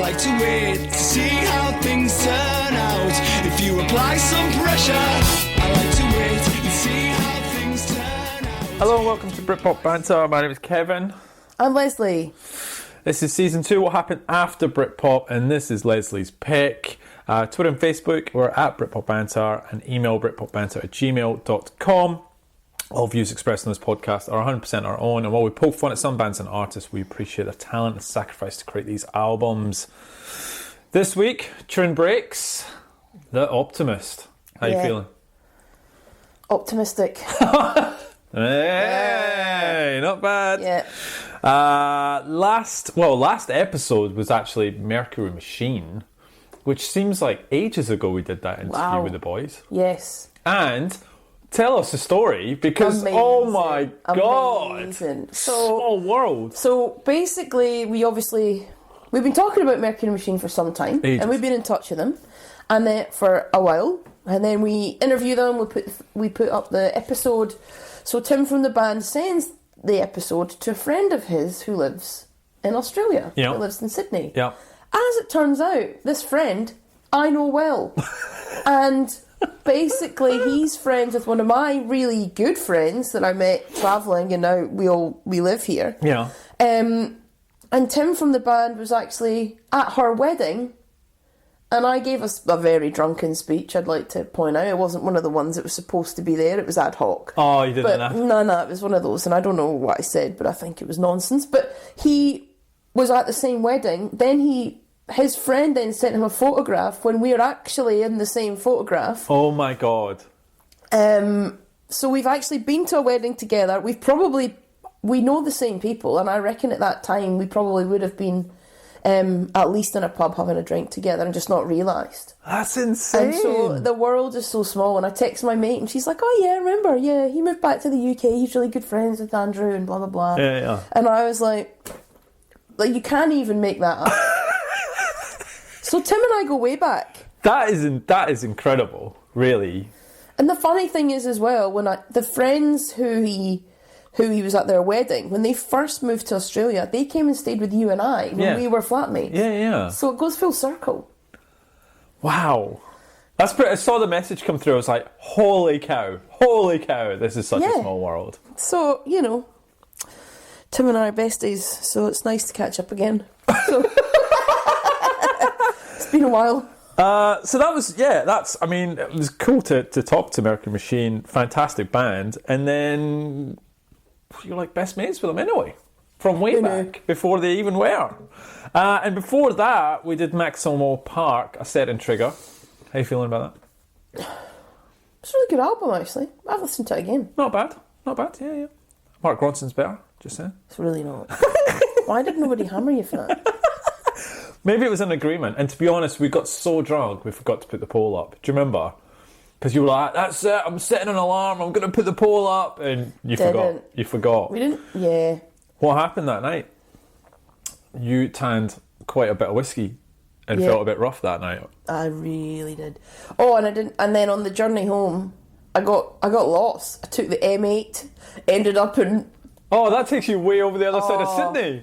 like to wait to see how things turn out. If you apply some pressure, I like to wait and see how things turn out. Hello and welcome to Britpop Banter. My name is Kevin. I'm Lesley. This is season 2, what happened after Britpop, and this is Lesley's pick. Twitter and Facebook, we're at Britpop Banter, and email britpopbanter@gmail.com. All views expressed in this podcast are 100% our own, and while we poke fun at some bands and artists, we appreciate the talent and sacrifice to create these albums. This week, Turin breaks The Optimist. How you feeling? Optimistic. Hey, not bad. Yeah. Last episode was actually Mercury Machine, which seems like ages ago we did that interview with the boys. Yes. And tell us the story, because Amazing. Oh my God, Amazing. small world. So basically, we've been talking about Mercury Machine for some time, Ages. and we've been in touch with them, and then for a while, and then we interview them. We put up the episode. So Tim from the band sends the episode to a friend of his who lives in Australia. Yeah. Who lives in Sydney. Yeah. As it turns out, this friend I know well, and basically he's friends with one of my really good friends that I met travelling, and now we live here. Yeah. And Tim from the band was actually at her wedding, and I gave us a very drunken speech, I'd like to point out. It wasn't one of the ones that was supposed to be there, it was ad hoc. Oh, you didn't know? No, it was one of those, and I don't know what I said, but I think it was nonsense. But he was at the same wedding, then his friend then sent him a photograph when we were actually in the same photograph. Oh my God. So we've actually been to a wedding together. We know the same people, and I reckon at that time we probably would have been at least in a pub having a drink together and just not realised. That's insane. And so the world is so small, and I text my mate and she's like, oh yeah, I remember, yeah, he moved back to the UK, he's really good friends with Andrew and blah blah blah. Yeah. And I was like you can't even make that up. So Tim and I go way back. That is incredible, really. And the funny thing is as well, the friends who he was at their wedding, when they first moved to Australia, they came and stayed with you and I when we were flatmates. Yeah. So it goes full circle. Wow. That's pretty. I saw the message come through. I was like, holy cow, this is such a small world. So, Tim and I are besties, so it's nice to catch up again. So it's been a while. So that was, it was cool to talk to Mercury Machine, fantastic band, and then you're like best mates with them anyway, from way back, before they even were. And before that, we did Maximo Park, a set in Trigger. How you feeling about that? It's a really good album, actually. I've listened to it again. Not bad, yeah. Mark Ronson's better, just saying. It's really not. Why did nobody hammer you for that? Maybe it was an agreement, and to be honest, we got so drunk we forgot to put the poll up. Do you remember? Because you were like, that's it, I'm setting an alarm, I'm going to put the poll up, and you forgot. We didn't, yeah. What happened that night? You tanned quite a bit of whiskey and felt a bit rough that night. I really did. Oh, and then on the journey home, I got lost. I took the M8, ended up in... Oh, that takes you way over the other side of Sydney.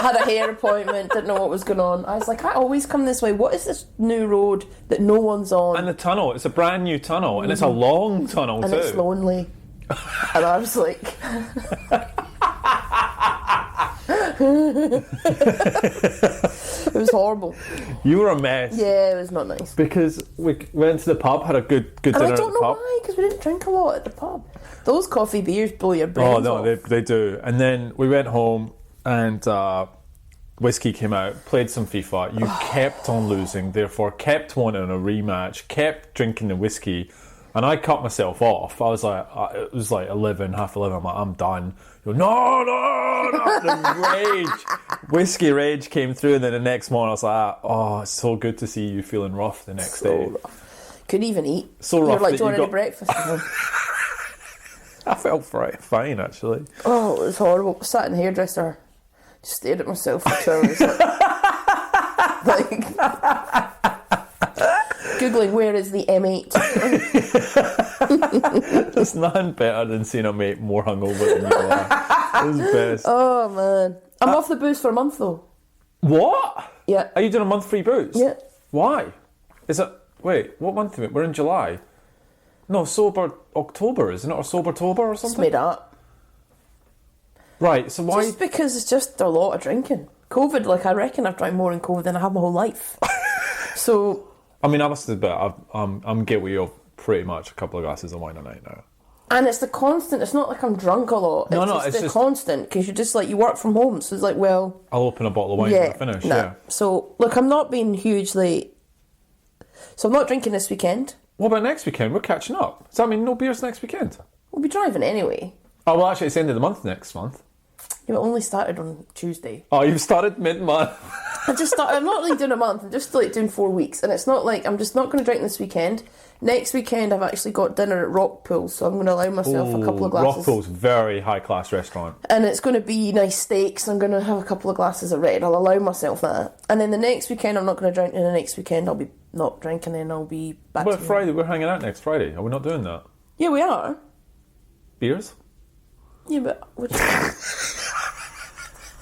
Had a hair appointment, didn't know what was going on. I was like, I always come this way. What is this new road that no one's on? And the tunnel, it's a brand new tunnel, and it's a long tunnel too. And it's lonely. And I was like... It was horrible. You were a mess. Yeah, it was not nice. Because we went to the pub, had a good dinner at the pub. I don't know why, because we didn't drink a lot at the pub. Those coffee beers blow your brains off. They do. And then we went home, and whiskey came out, played some FIFA. You kept on losing, therefore kept wanting a rematch, kept drinking the whiskey, and I cut myself off. I was like, it was like 11, half 11. I'm like, I'm done. You're, no. The whiskey rage came through, and then the next morning I was like, oh, it's so good to see you feeling rough the next day. Rough. Couldn't even eat. So rough. You're like, do you want any breakfast? I felt fine, actually. Oh, it was horrible. I sat in the hairdresser, just stared at myself for 2 hours. like Googling where is the M8. There's nothing better than seeing a mate more hungover than you are. It was best. Oh man, I'm off the booze for a month though. What? Yeah. Are you doing a month free booze? Yeah. Why? Is it... Wait, what month are we? We're in July. No, Sober October, isn't it? Or Sobertober or It's something? made up. Right, so why... Just because it's just a lot of drinking. COVID, like, I reckon I've drank more in COVID than I have my whole life. So... I mean, I must admit, I'm guilty of pretty much a couple of glasses of wine a night now. And it's the constant, it's not like I'm drunk a lot. It's just constant, because you're just like, you work from home, so it's like, well... I'll open a bottle of wine when I finish, yeah. So, look, I'm not being hugely... So I'm not drinking this weekend. What about next weekend? We're catching up. Does that mean no beers next weekend? We'll be driving anyway. Oh, well, actually, it's the end of the month next month. Yeah, it only started on Tuesday. Oh, you've started mid-month. I'm not really doing a month, I'm just like doing 4 weeks. And it's not like, I'm just not going to drink this weekend. Next weekend, I've actually got dinner at Rockpool, so I'm going to allow myself a couple of glasses. Rockpool's very high-class restaurant. And it's going to be nice steaks. I'm going to have a couple of glasses of red. I'll allow myself that. And then the next weekend, I'm not going to drink. And the next weekend, I'll be not drinking, and I'll be back. What about Friday? We're hanging out next Friday. Are we not doing that? Yeah, we are. Beers? Yeah, but...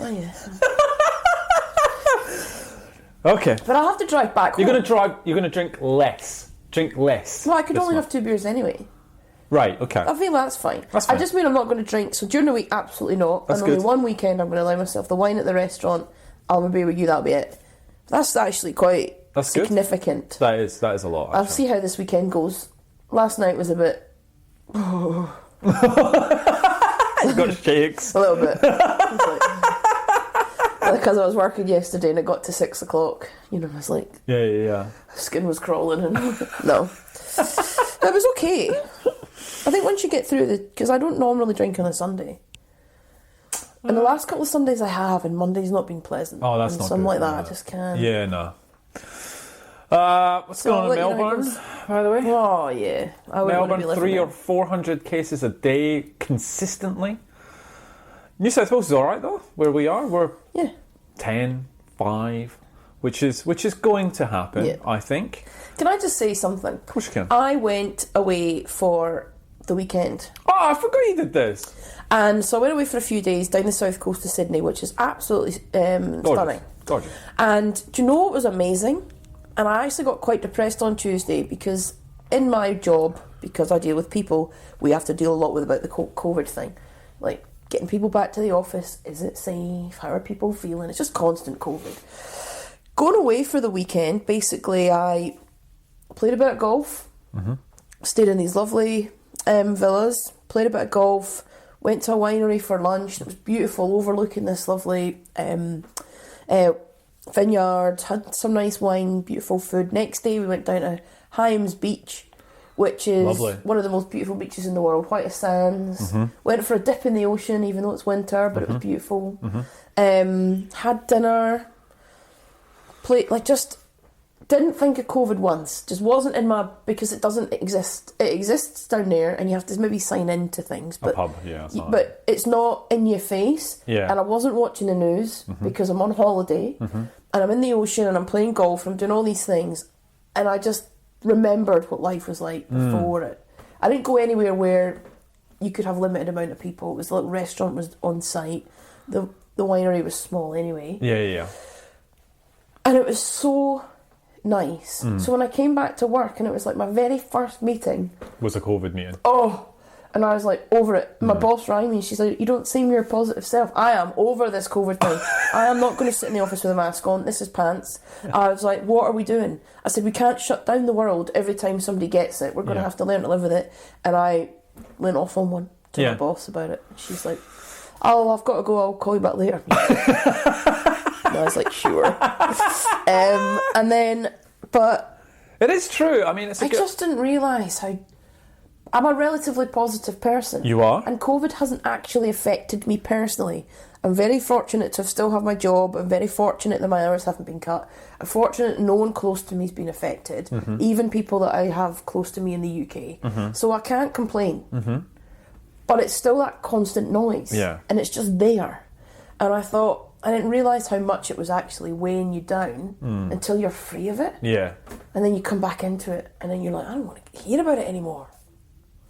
Oh, yeah. Okay. But I'll have to drive back home. You're going to drink less. Drink less. Well, I could only have 2 beers anyway. Right, okay. I feel that's fine. That's fine. I just mean I'm not going to drink. So during the week, absolutely not. That's and only good. one weekend, I'm going to allow myself the wine at the restaurant. I'll be with you. That'll be it. That's actually quite significant. That is a lot. Actually. I'll see how this weekend goes. Last night was a bit. You got shakes. A little bit. Because I was working yesterday and it got to 6 o'clock. You know, I was like, Yeah. skin was crawling and no. It was okay. I think once you get through because I don't normally drink on a Sunday. And the last couple of Sundays I have, and Monday's not been pleasant. Oh, that's and not something good. like that. I just can't. Yeah, no. What's going on in Melbourne, by the way? Oh, yeah. I wouldn't want to be Melbourne, living 300 there. or 400 cases a day consistently. New South Wales is all right, though, where we are. We're 10, 5, which is going to happen, I think. Can I just say something? Of course you can. I went away for the weekend. Oh, I forgot you did this. And so I went away for a few days down the south coast of Sydney, which is absolutely stunning. Gorgeous. And do you know what was amazing? And I actually got quite depressed on Tuesday because in my job, because I deal with people, we have to deal a lot with about the COVID thing. Like, getting people back to the office, is it safe? How are people feeling? It's just constant COVID. Going away for the weekend, basically I played a bit of golf, stayed in these lovely villas, played a bit of golf, went to a winery for lunch. It was beautiful, overlooking this lovely vineyard, had some nice wine, beautiful food. Next day we went down to Hyams Beach, which is lovely. One of the most beautiful beaches in the world, white as sands. Went for a dip in the ocean, even though it's winter, but it was beautiful. Had dinner, didn't think of COVID once. Just wasn't in my, because it doesn't exist. It exists down there, and you have to maybe sign into things. But, a pub, yeah. But it's not in your face. Yeah. And I wasn't watching the news because I'm on holiday, and I'm in the ocean, and I'm playing golf, and I'm doing all these things, and I just remembered what life was like before it. I didn't go anywhere where you could have limited amount of people. It was the little restaurant was on site. The winery was small anyway. Yeah. And it was so nice. So when I came back to work, and it was like my very first meeting, Was a COVID meeting. And I was like, over it. My boss rang me and she's like, you don't seem your positive self. I am over this COVID thing. I am not going to sit in the office with a mask on. This is pants. I was like, what are we doing? I said, we can't shut down the world every time somebody gets it. We're going to have to learn to live with it. And I went off on one to my boss about it. She's like, oh, I've got to go. I'll call you back later. And I was like, sure. And then, but... It is true. I mean, I just didn't realise how... I'm a relatively positive person. You are? And COVID hasn't actually affected me personally. I'm very fortunate to still have my job. I'm very fortunate that my hours haven't been cut. I'm fortunate no one close to me has been affected, even people that I have close to me in the UK. So I can't complain. But it's still that constant noise. Yeah. And it's just there. And I thought, I didn't realise how much it was actually weighing you down until you're free of it. Yeah. And then you come back into it, and then you're like, I don't want to hear about it anymore.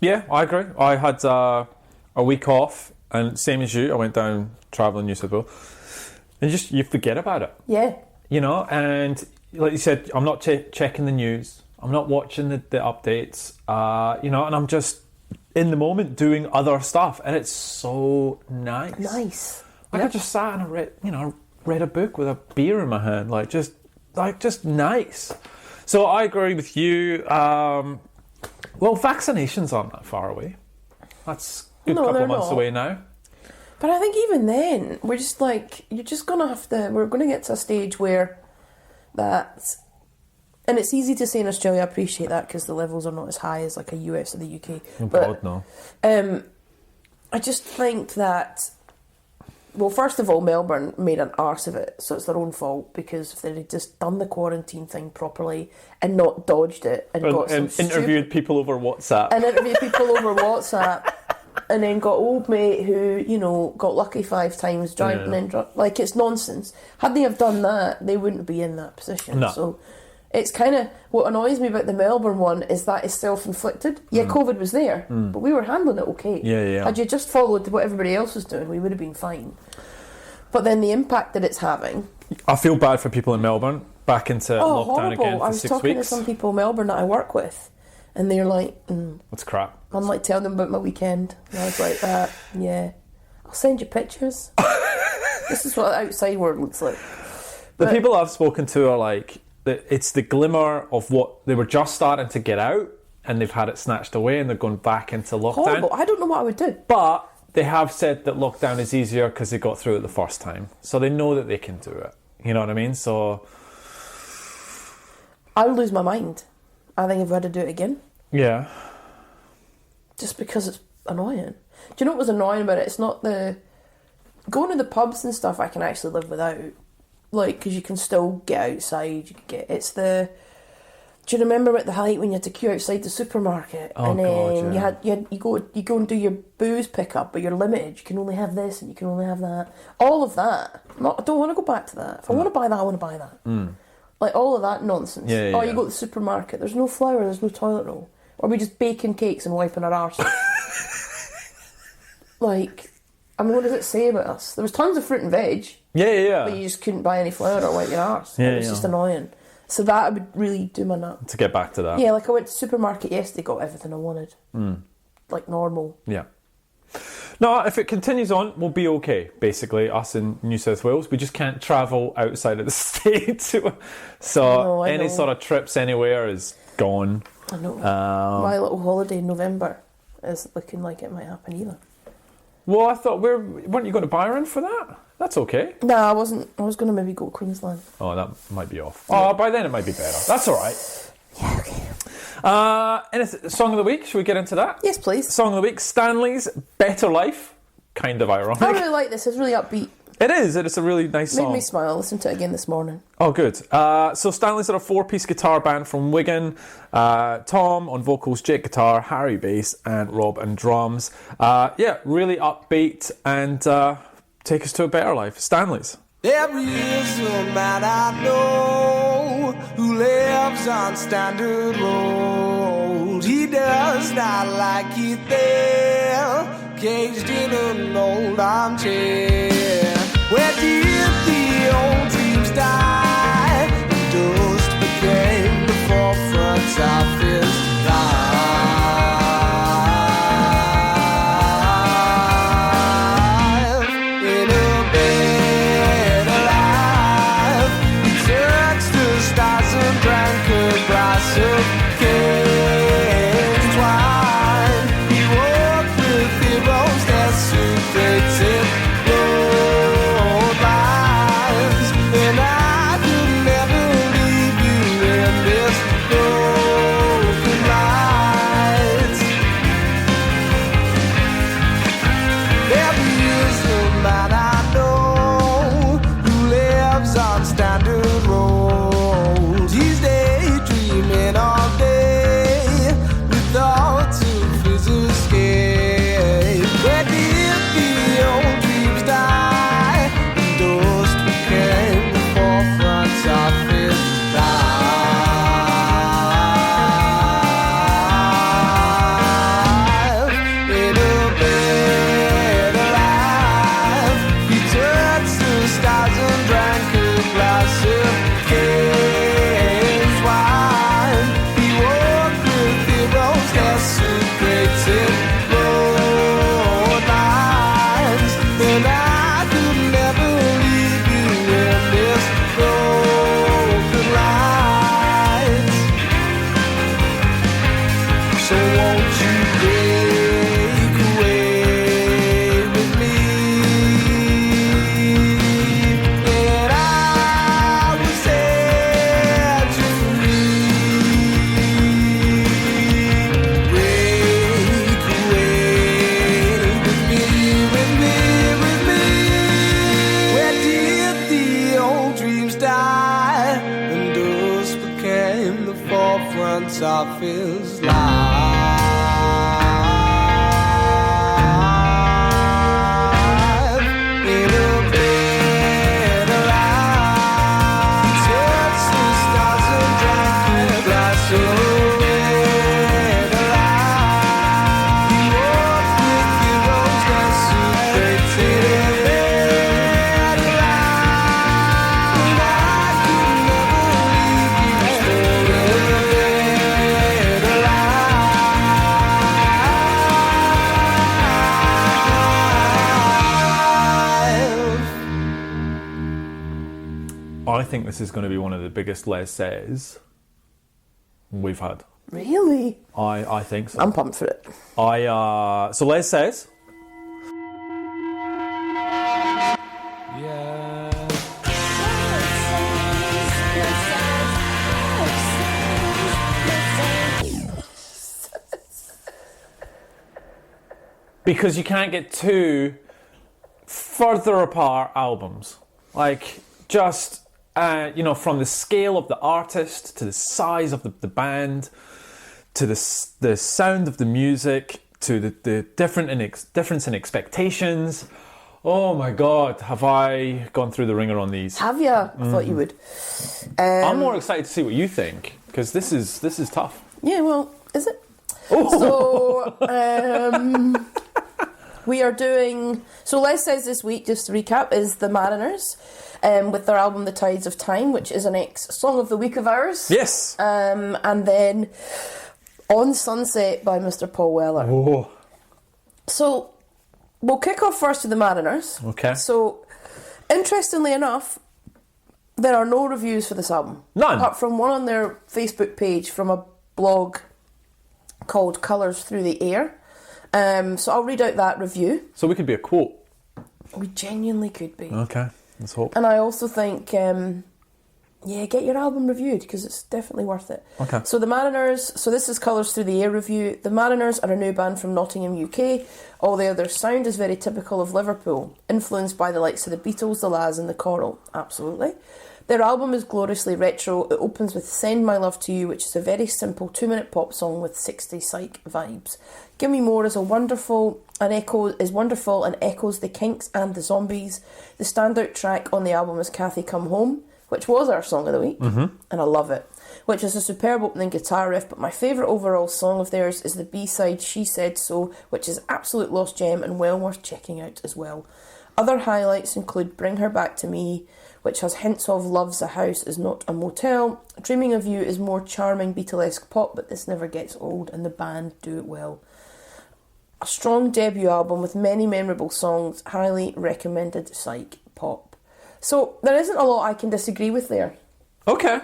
Yeah, I agree. I had a week off, and same as you, I went down travelling New South Wales. and you forget about it. Yeah. You know, and like you said, I'm not checking the news. I'm not watching the updates. You know, and I'm just in the moment doing other stuff, and it's so nice. Nice. Like I just sat and read a book with a beer in my hand, just nice. So I agree with you. Well, vaccinations aren't that far away. That's a good couple of months away now. But I think even then, we're just like, you're just going to have to, we're going to get to a stage where that, and it's easy to say in Australia, I appreciate that because the levels are not as high as like a US or the UK. Oh God, no. I just think that, well, first of all, Melbourne made an arse of it, so it's their own fault, because if they had just done the quarantine thing properly and not dodged it and got some interviewed people over WhatsApp. And interviewed people over WhatsApp. And then got old mate who, you know, got lucky 5 times driving and like, it's nonsense. Had they have done that, they wouldn't be in that position. No. So it's kind of, what annoys me about the Melbourne one is that it's self-inflicted. Yeah, COVID was there, but we were handling it okay. Yeah. Had you just followed what everybody else was doing, we would have been fine. But then the impact that it's having... I feel bad for people in Melbourne, back into lockdown horrible. again for 6 weeks. I was talking to some people in Melbourne that I work with, and they're like... That's crap. I'm like telling them about my weekend. And I was like, yeah, I'll send you pictures. This is what the outside world looks like. The people I've spoken to are like, it's the glimmer of what they were just starting to get out, and they've had it snatched away, and they're going back into lockdown. Horrible. I don't know what I would do. But they have said that lockdown is easier because they got through it the first time. So they know that they can do it. You know what I mean? So... I'll lose my mind. I think if I had to do it again. Yeah. Just because it's annoying. Do you know what was annoying about it? It's not the... Going to the pubs and stuff I can actually live without. Like, because you can still get outside. You can get... It's the... Do you remember at the height when you had to queue outside the supermarket? Oh, and then God, yeah. you go and do your booze pickup, but you're limited. You can only have this and you can only have that. All of that. I don't want to go back to that. If I want to buy that, I want to buy that. Like, all of that nonsense. Yeah. You go to the supermarket, there's no flour, there's no toilet roll. Or we just baking cakes and wiping our arse. Like, I mean, what does it say about us? There was tons of fruit and veg. Yeah. But you just couldn't buy any flour or wipe your arse. Yeah, It was just annoying. So that would really do my nut. To get back to that. Yeah, like I went to the supermarket yesterday, got everything I wanted. Like normal. Yeah. No, if it continues on, we'll be okay, basically, us in New South Wales. We just can't travel outside of the state. So I know. sort of trips anywhere is gone. I know. My little holiday in November is looking like it might happen either. Well, I thought, weren't you going to Byron for that? That's okay. No, I wasn't. I was going to maybe go to Queensland. Oh, that might be off. Oh, by then it might be better. That's all right. Yeah, okay. Song of the week, should we get into that? Yes, please. Song of the week, Stanleys, Better Life. Kind of ironic. I really like this. It's really upbeat. It is. It's a really nice song. Made me smile. Listen to it again this morning. Oh, good. So Stanleys are a 4-piece guitar band from Wigan. Tom on vocals, Jake guitar, Harry bass, and Rob on drums. Really upbeat and take us to a better life. Stanleys. There is a man I know who lives on Standard Road. He does not like it there, caged in an old armchair. Where did the old dreams die? Dust became the forefront of his life. In a better life, he touched the stars and drank a glass of caged wine. He walked with heroes that secreted road life. moments of his life. In a bed alive, he touched the stars and drank a glass of red alive. He walked with heroes and secreted in bed alive. And I could never leave you for bed alive. I think this is going to be one of the biggest Les says we've had. Really? I think so. I'm pumped for it. So Les says. Yeah. Because you can't get two further apart albums. Like, just, from the scale of the artist to the size of the band to the sound of the music to the difference in expectations. Oh my God, have I gone through the ringer on these? Have you? I thought you would. I'm more excited to see what you think, because this is tough. Yeah, well, is it? So, we are doing... So Les Says this week, just to recap, is The Mariners, with their album The Tides of Time, which is an ex-Song of the Week of ours. Yes! And then On Sunset by Mr. Paul Weller. Oh. So, we'll kick off first with The Mariners. Okay. So, interestingly enough, there are no reviews for this album. None? Apart from one on their Facebook page from a blog called Colours Through the Air. So I'll read out that review. So we could be a quote. We genuinely could be. Okay, let's hope. And I also think, get your album reviewed, because it's definitely worth it. Okay. So The Mariners, so this is Colours Through the Air review. The Mariners are a new band from Nottingham, UK, although their sound is very typical of Liverpool, influenced by the likes of the Beatles, the Lads and the Coral. Absolutely. Their album is gloriously retro. It opens with Send My Love to You, which is a very simple 2-minute pop song with 60s psych vibes. Give Me More is wonderful and echoes the Kinks and the Zombies. The standout track on the album is Kathy Come Home, which was our song of the week, and I love it, which is a superb opening guitar riff, but my favourite overall song of theirs is the B-side She Said So, which is absolute lost gem and well worth checking out as well. Other highlights include Bring Her Back to Me, which has hints of Love's a House is Not a Motel. Dreaming of You is more charming Beatlesque pop, but this never gets old, and the band do it well. A strong debut album with many memorable songs, highly recommended psych pop. So there isn't a lot I can disagree with there. Okay.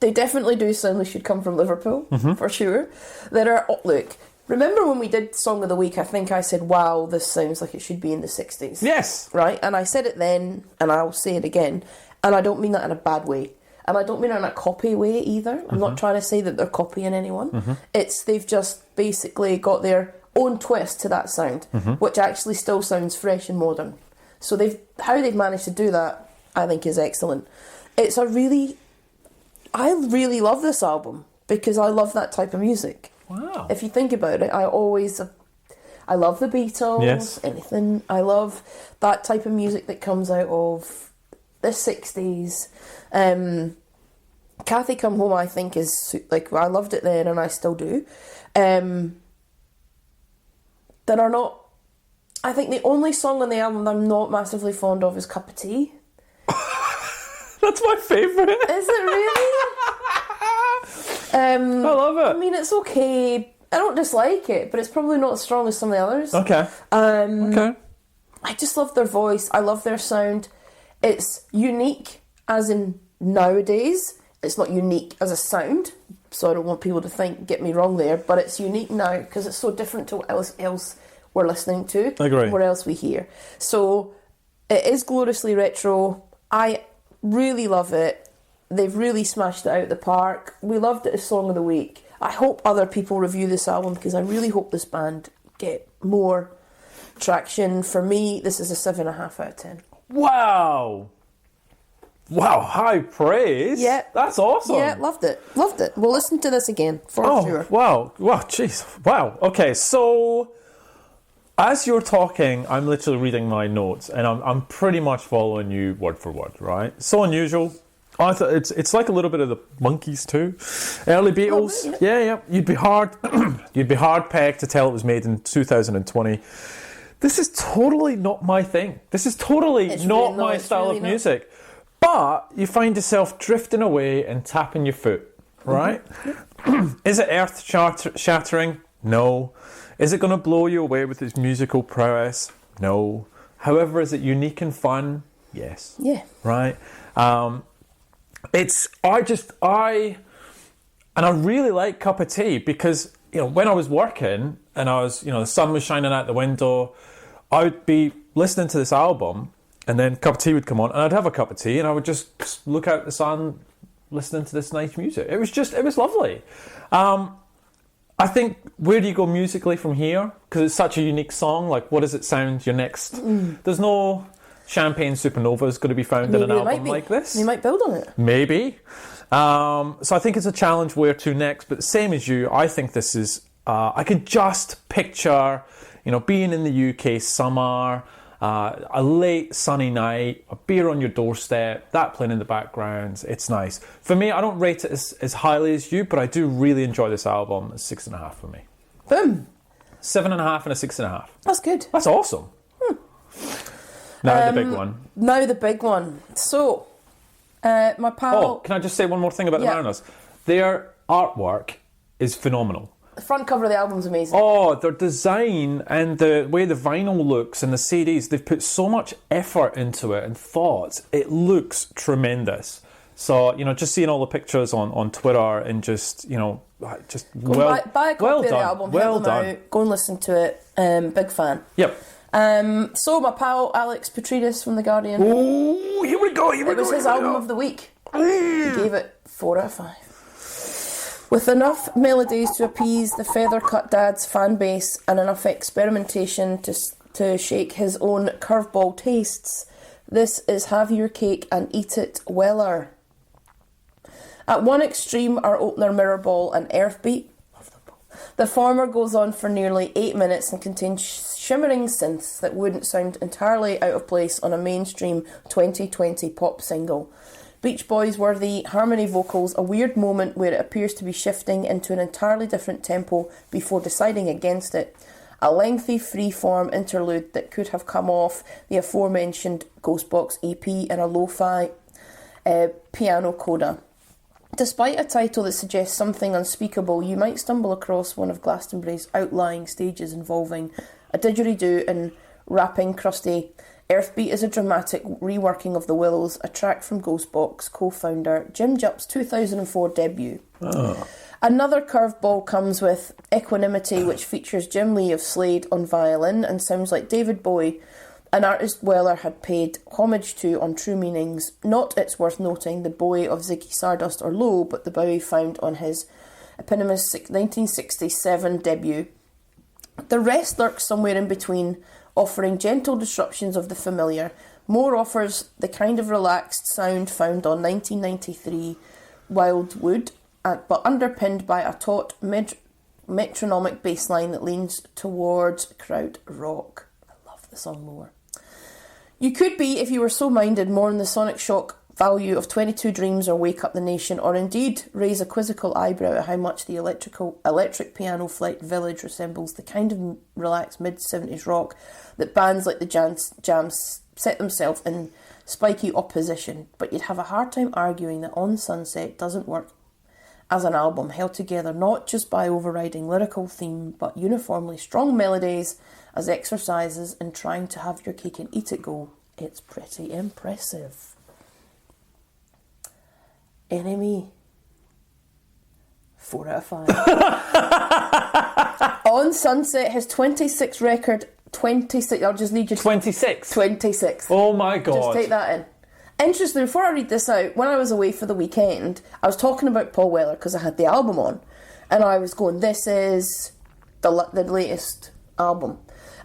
They definitely do sound like should come from Liverpool, for sure. Look, remember when we did Song of the Week, I think I said, wow, this sounds like it should be in the 60s. Yes. Right? And I said it then, and I'll say it again, and I don't mean that in a bad way. And I don't mean it in a copy way either. I'm not trying to say that they're copying anyone. They've just basically got their own twist to that sound, which actually still sounds fresh and modern. So how they've managed to do that, I think, is excellent. I really love this album because I love that type of music. Wow. If you think about it, I love the Beatles, Yes. anything. I love that type of music that comes out of the 60s. Kathy Come Home, I think, is, I loved it then and I still do. I think the only song on the album that I'm not massively fond of is Cup of Tea. That's my favourite. Is it really? I love it. I mean, it's okay. I don't dislike it, but it's probably not as strong as some of the others. Okay. Okay. I just love their voice. I love their sound. It's unique, as in nowadays. It's not unique as a sound, so I don't want people to get me wrong there, but it's unique now because it's so different to what else we're listening to. I agree. What else we hear. So it is gloriously retro. I really love it. They've really smashed it out of the park. We loved it as Song of the Week. I hope other people review this album because I really hope this band get more traction. For me, this is a 7.5 out of 10. Wow. Wow, high praise. Yeah. That's awesome. Yeah, loved it. Loved it. We'll listen to this again for sure. Wow. Wow, jeez. Wow. Okay, so as you're talking, I'm literally reading my notes, and I'm pretty much following you word for word, right? So unusual. I thought it's like a little bit of the Monkees too. Early Beatles. Yeah. You'd be hard pegged to tell it was made in 2020. This is totally not my thing. This is totally not my style of music. But you find yourself drifting away and tapping your foot, right? Mm-hmm. Is it earth shattering? No. Is it going to blow you away with its musical prowess? No. However, is it unique and fun? Yes. Yeah. Right? I really like Cup of Tea because, when I was working and I was, the sun was shining out the window, I would be listening to this album and then Cup of Tea would come on and I'd have a cup of tea and I would just look out the sun listening to this nice music. It was lovely. I think, where do you go musically from here? Because it's such a unique song. Like, what does it sound your next? There's no Champagne Supernovas going to be found in an album like this. You might build on it. Maybe. So I think it's a challenge where to next. But same as you, I think this is... I can just picture, being in the UK summer, a late sunny night, a beer on your doorstep, that playing in the background. It's nice. For me, I don't rate it as highly as you, but I do really enjoy this album. It's 6.5 for me. Boom. 7.5 and a 6.5. That's good. That's awesome. Now the big one. Now the big one. So, my pal... Oh, can I just say one more thing about the Mariners? Their artwork is phenomenal. The front cover of the album's amazing. Oh, their design and the way the vinyl looks and the CDs, they've put so much effort into it and thought. It looks tremendous. So, just seeing all the pictures on Twitter and just, buy a copy of the album, help them out, go and listen to it. Big fan. Yep. So my pal Alex Petridis from The Guardian. Oh, here we go. It was his album of the week. He gave it 4 out of 5. With enough melodies to appease the feather-cut dad's fan base and enough experimentation to shake his own curveball tastes, this is Have Your Cake and Eat It Weller. At one extreme are opener Mirrorball and Earthbeat. The former goes on for nearly 8 minutes and contains shimmering synths that wouldn't sound entirely out of place on a mainstream 2020 pop single. Beach Boys worthy harmony vocals, a weird moment where it appears to be shifting into an entirely different tempo before deciding against it. A lengthy free-form interlude that could have come off the aforementioned Ghostbox EP and a lo-fi piano coda. Despite a title that suggests something unspeakable, you might stumble across one of Glastonbury's outlying stages involving a didgeridoo and rapping crusty. Earthbeat is a dramatic reworking of The Willows, a track from Ghostbox co-founder Jim Jupp's 2004 debut. Oh. Another curveball comes with Equanimity, which features Jim Lee of Slade on violin and sounds like David Bowie, an artist Weller had paid homage to on True Meanings. Not, it's worth noting, the Bowie of Ziggy Stardust or Low, but the Bowie found on his eponymous 1967 debut. The rest lurks somewhere in between, offering gentle disruptions of the familiar. More offers the kind of relaxed sound found on 1993 Wildwood, but underpinned by a taut metronomic bass line that leans towards kraut rock. I love the song more. You could be, if you were so minded, more on the sonic shock value of 22 Dreams or Wake Up the Nation, or indeed raise a quizzical eyebrow at how much the electric piano flight Village resembles the kind of relaxed mid-70s rock that bands like the Jams set themselves in spiky opposition. But you'd have a hard time arguing that On Sunset doesn't work as an album held together not just by overriding lyrical theme, but uniformly strong melodies as exercises in trying to have your cake and eat it go. It's pretty impressive. Enemy. 4 out of 5. On Sunset, his 26 record, 26, I'll just need you to... 26? 26. Oh my God. Just take that in. Interestingly, before I read this out, when I was away for the weekend, I was talking about Paul Weller because I had the album on, and I was going, this is the latest album.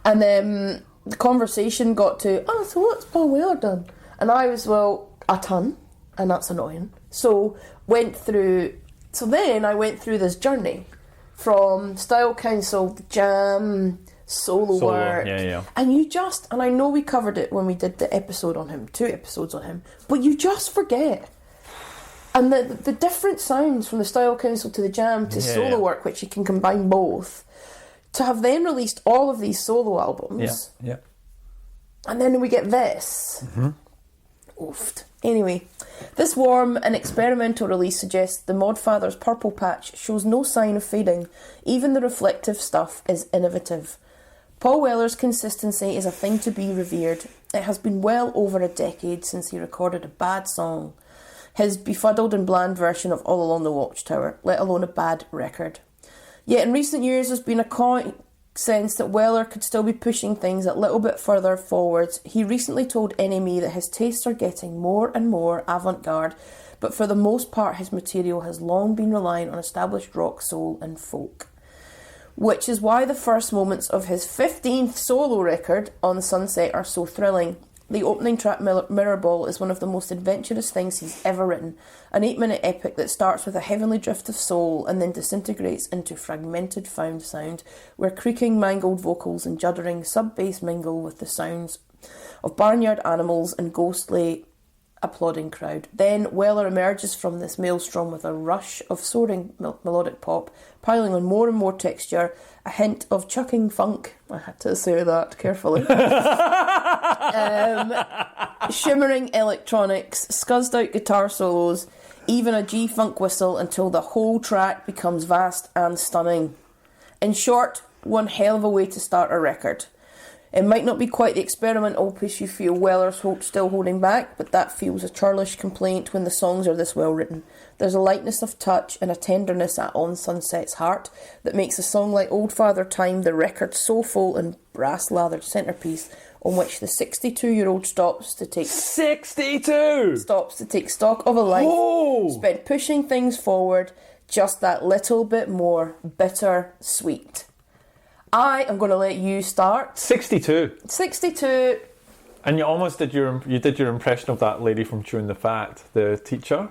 And then the conversation got to, so what's Paul Weller done? And I was, well, a ton. and that's annoying. So then I went through this journey from Style Council, the Jam, solo work. Yeah. And and I know we covered it when we did the episode on him, 2 episodes on him, but you just forget. And the different sounds from the Style Council to the Jam to solo work, which you can combine both, to have then released all of these solo albums. Yeah. And then we get this. Oofed. Anyway, this warm and experimental release suggests the Modfather's Purple Patch shows no sign of fading. Even the reflective stuff is innovative. Paul Weller's consistency is a thing to be revered. It has been well over a decade since he recorded a bad song. His befuddled and bland version of All Along the Watchtower, let alone a bad record. Yet in recent years there's been a sense that Weller could still be pushing things a little bit further forwards. He recently told NME that his tastes are getting more and more avant-garde, but for the most part his material has long been relying on established rock, soul and folk. Which is why the first moments of his 15th solo record, On Sunset, are so thrilling. The opening track, Mirrorball, is one of the most adventurous things he's ever written. An 8-minute epic that starts with a heavenly drift of soul and then disintegrates into fragmented found sound, where creaking, mangled vocals and juddering sub-bass mingle with the sounds of barnyard animals and ghostly applauding crowd. Then Weller emerges from this maelstrom with a rush of soaring melodic pop, piling on more and more texture, a hint of chucking funk. I had to say that carefully. Shimmering electronics, scuzzed out guitar solos, even a G-funk whistle, until the whole track becomes vast and stunning. In short, one hell of a way to start a record. It might not be quite the experimental opus you feel Weller's still holding back, but that feels a churlish complaint when the songs are this well written. There's a lightness of touch and a tenderness at On Sunset's heart that makes a song like Old Father Time the record's soulful and brass-lathered centrepiece on which the 62-year-old stops to take stock of a life spent pushing things forward just that little bit more bitter-sweet. I am going to let you start. 62. 62. And you almost did your impression of that lady from Chewing the Fat, the teacher.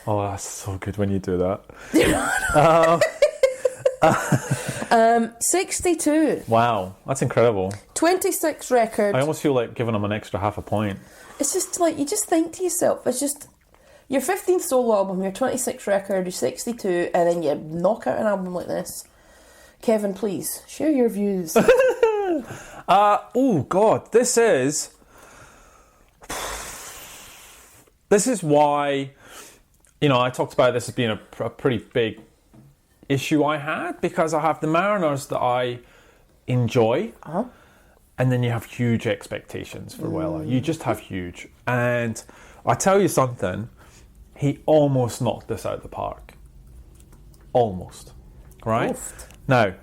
Oh, that's so good when you do that. 62. Wow, that's incredible. 26 record. I almost feel like giving him an extra half a point. It's just like, you just think to yourself, it's just your 15th solo album, your 26th record, your 62, and then you knock out an album like this. Kevin, please, share your views. Oh, God, this is why, I talked about this as being a pretty big issue I had, because I have the Mariners that I enjoy, and then you have huge expectations for Weller. You just have huge. And I tell you something, he almost knocked this out of the park. Almost. Right? Oofed. Now,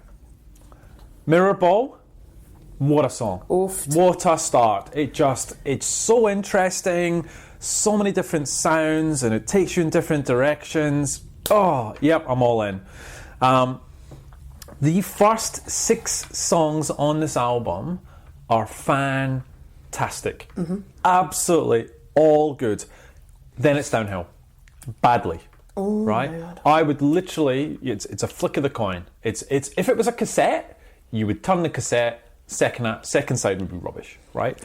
Mirrorball, what a song. Oofed. What a start. It's so interesting, so many different sounds, and it takes you in different directions. Oh, yep, I'm all in. The first 6 songs on this album are fantastic. Absolutely all good. Then it's downhill. Badly. Oh, right? I would literally, it's a flick of the coin. It's if it was a cassette, you would turn the cassette, second side would be rubbish, right?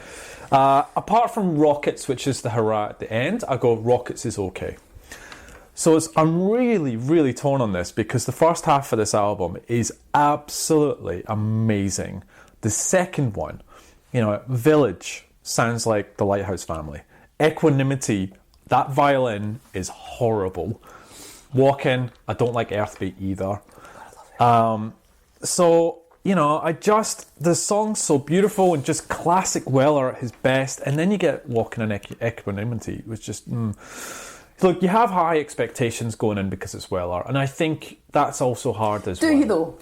Apart from Rockets, which is the hurrah at the end, I go Rockets is okay. So I'm really, really torn on this, because the first half of this album is absolutely amazing. The second one, Village sounds like the Lighthouse Family. Equanimity, that violin is horrible. Walking, I don't like Earthbeat either. The song's so beautiful and just classic Weller at his best, and then you get Walking and Equanimity, which just... Look, you have high expectations going in because it's Weller, and I think that's also hard as well. Do you, though?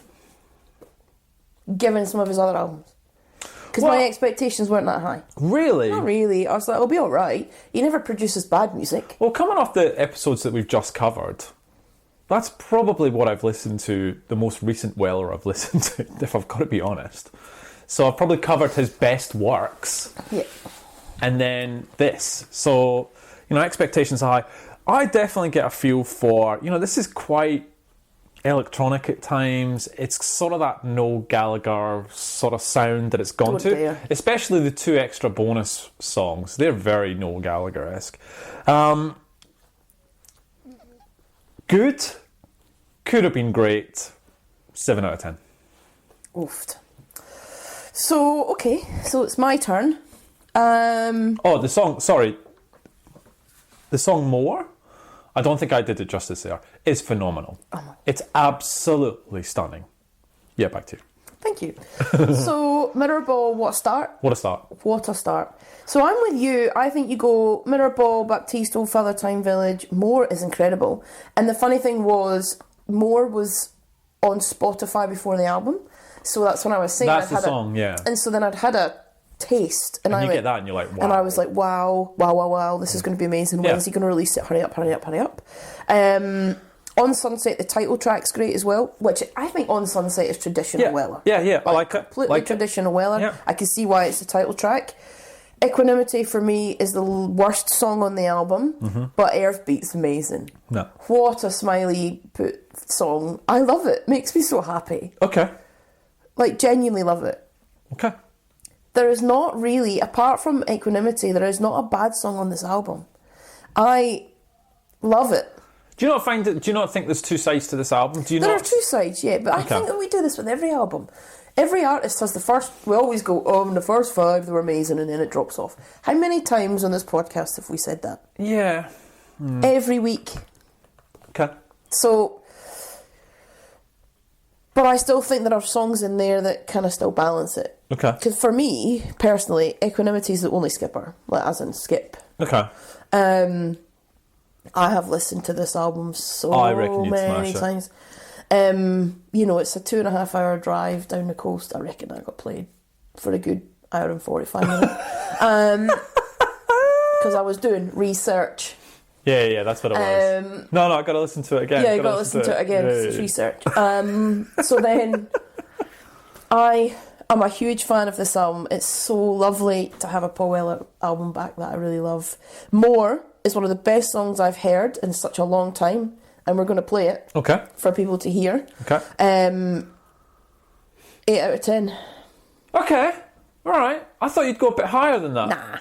Given some of his other albums? Because my expectations weren't that high. Really? Not really. I was like, it'll be alright. He never produces bad music. Well, coming off the episodes that we've just covered, that's probably what I've listened to, the most recent Weller I've listened to, if I've got to be honest. So I've probably covered his best works. Yeah. And then this. So, expectations are high. I definitely get a feel for, this is quite electronic at times. It's sort of that Noel Gallagher sort of sound that it's gone Oh, to. dear. Especially the 2 extra bonus songs. They're very Noel Gallagher-esque. Good. Could have been great. 7 out of 10. Oofed. So, okay, so it's my turn. The song More, I don't think I did it justice there, is phenomenal. It's absolutely stunning. Yeah, back to you. Thank you. So, Mirrorball, what a start? What a start. What a start. So I'm with you. I think you go Mirrorball, Baptiste, Old Father Time Village. More is incredible. And the funny thing was, More was on Spotify before the album. So that's when I was saying That's the song, yeah. And so then I'd had a taste. And you get that and you're like, wow. And I was like, wow, this is going to be amazing. When is he going to release it? Hurry up. On Sunset, the title track's great as well, which I think On Sunset is traditional Weller. Yeah, I like it. Completely traditional Weller. Yeah. I can see why it's the title track. Equanimity for me is the worst song on the album, but Earthbeat's amazing. No. What a smiley put song. I love it. Makes me so happy. Okay. Like, genuinely love it. Okay. There is not really, apart from Equanimity, there is not a bad song on this album. I love it. Do you not think there's 2 sides to this album? There are 2 sides, yeah, but I think that we do this with every album. Every artist has we always go, the first 5, they were amazing, and then it drops off. How many times on this podcast have we said that? Yeah. Every week. Okay. So, but I still think there are songs in there that kind of still balance it. Okay. Because for me, personally, Equanimity is the only skipper, like as in skip. Okay. I have listened to this album I reckon you'd many smash it. times. It's a 2.5 hour drive down the coast. I reckon I got played for a good hour and 45 minutes. Because I was doing research. Yeah, that's what it was. No, I got to listen to it again. Yeah, you got to listen to it again. It's research. So then, I'm a huge fan of this album. It's so lovely to have a Paul Weller album back that I really love. More is one of the best songs I've heard in such a long time, and we're going to play it for people to hear. Okay. 8 out of 10. Okay, all right. I thought you'd go a bit higher than that. Nah.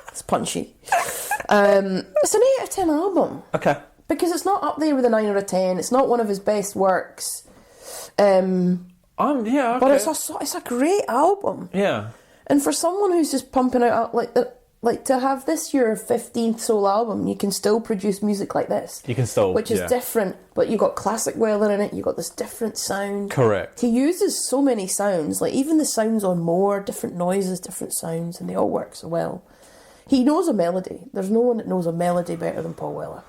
It's punchy. It's an 8 out of 10 album. Okay. Because it's not up there with a 9 or a 10. It's not one of his best works. Yeah, okay. But it's a great album. Yeah. And for someone who's just pumping out like to have this your 15th solo album, you can still produce music like this. You can still, which is different, but you got classic Weller in it. You got this different sound. Correct. He uses so many sounds, like even the sounds on More, different noises, different sounds, and they all work so well. He knows a melody. There's no one that knows a melody better than Paul Weller.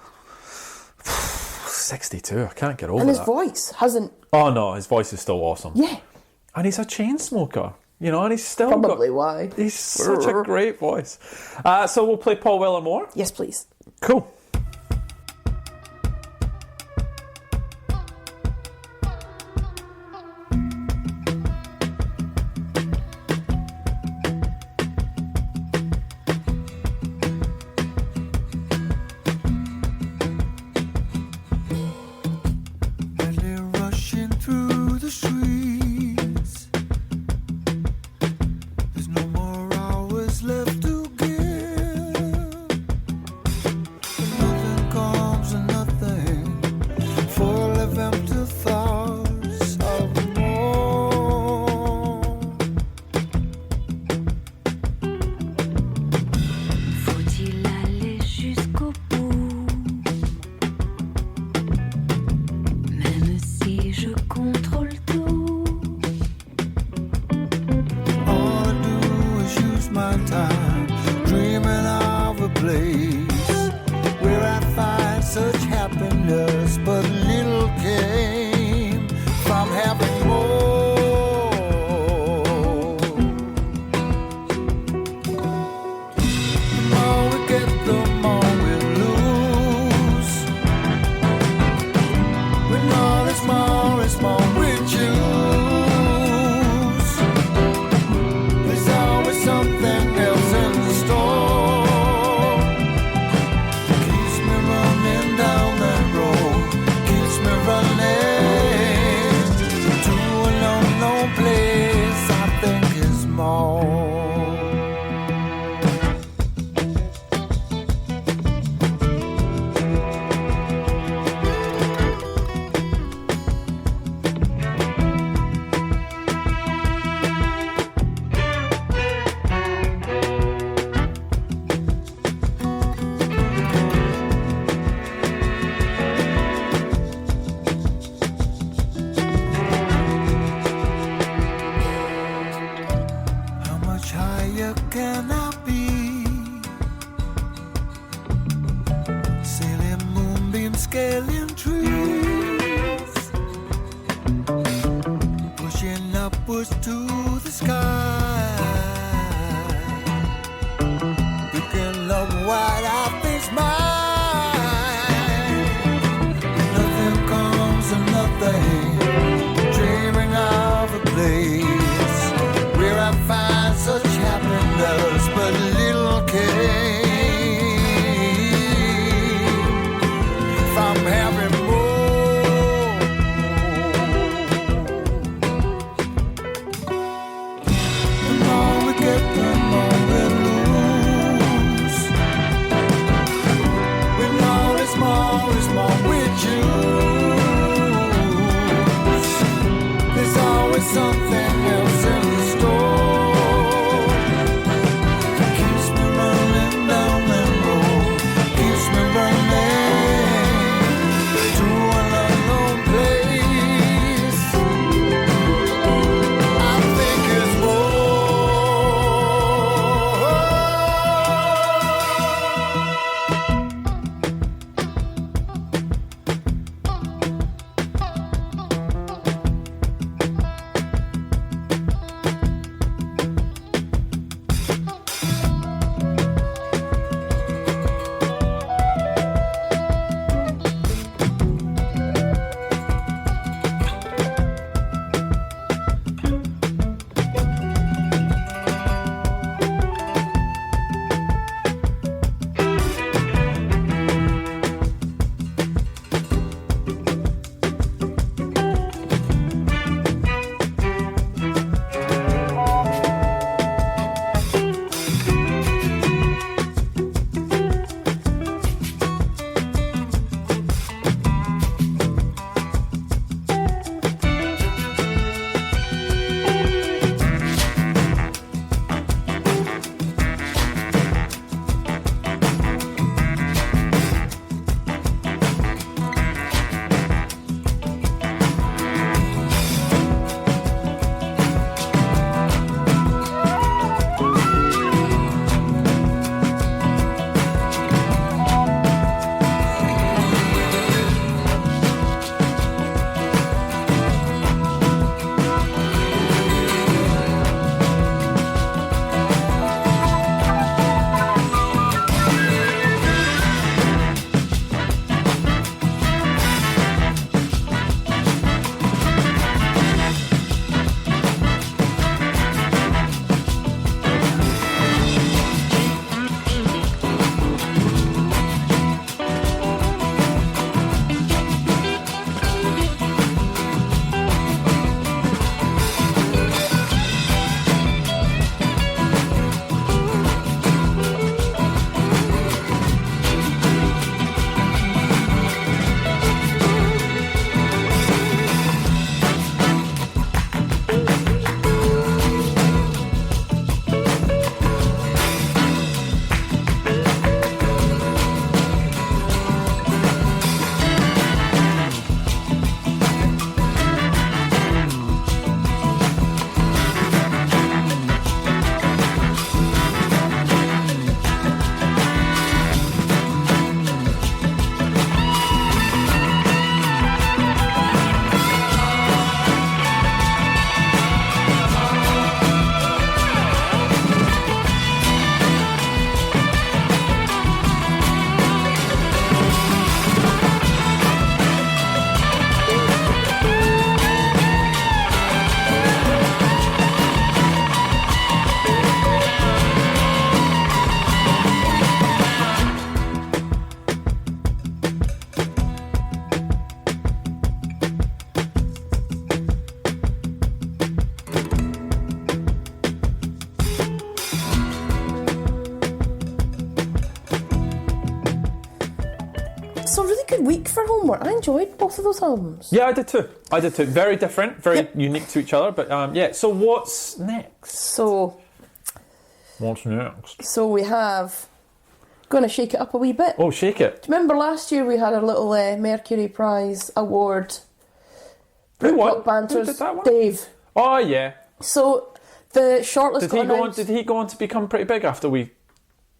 62. I can't get over that. And his voice hasn't. Oh no, his voice is still awesome. Yeah. And he's a chain smoker. And he's still probably why. He's such a great voice. So we'll play Paul Weller more? Yes, please. Cool. Left to give. scaling trees, pushing upwards to the sky, picking up what I think's mine. Nothing comes of nothing, dreaming of a place where I find such happiness, but little came from having more. The more we get, the more we lose. We know it's more we choose. There's always something else in the store. Keeps me running down that road, keeps me running to an unknown place. I think it's more. week for homework. I enjoyed both of those albums. Yeah, I did too. Very different, very unique to each other. But yeah, so what's next? What's next? So we have... Going to shake it up a wee bit. Oh, shake it. Do you remember last year we had a little Mercury Prize award? Britpop Banters. Who did that one? Dave. Oh, yeah. So the shortlist Did he go on to become pretty big after we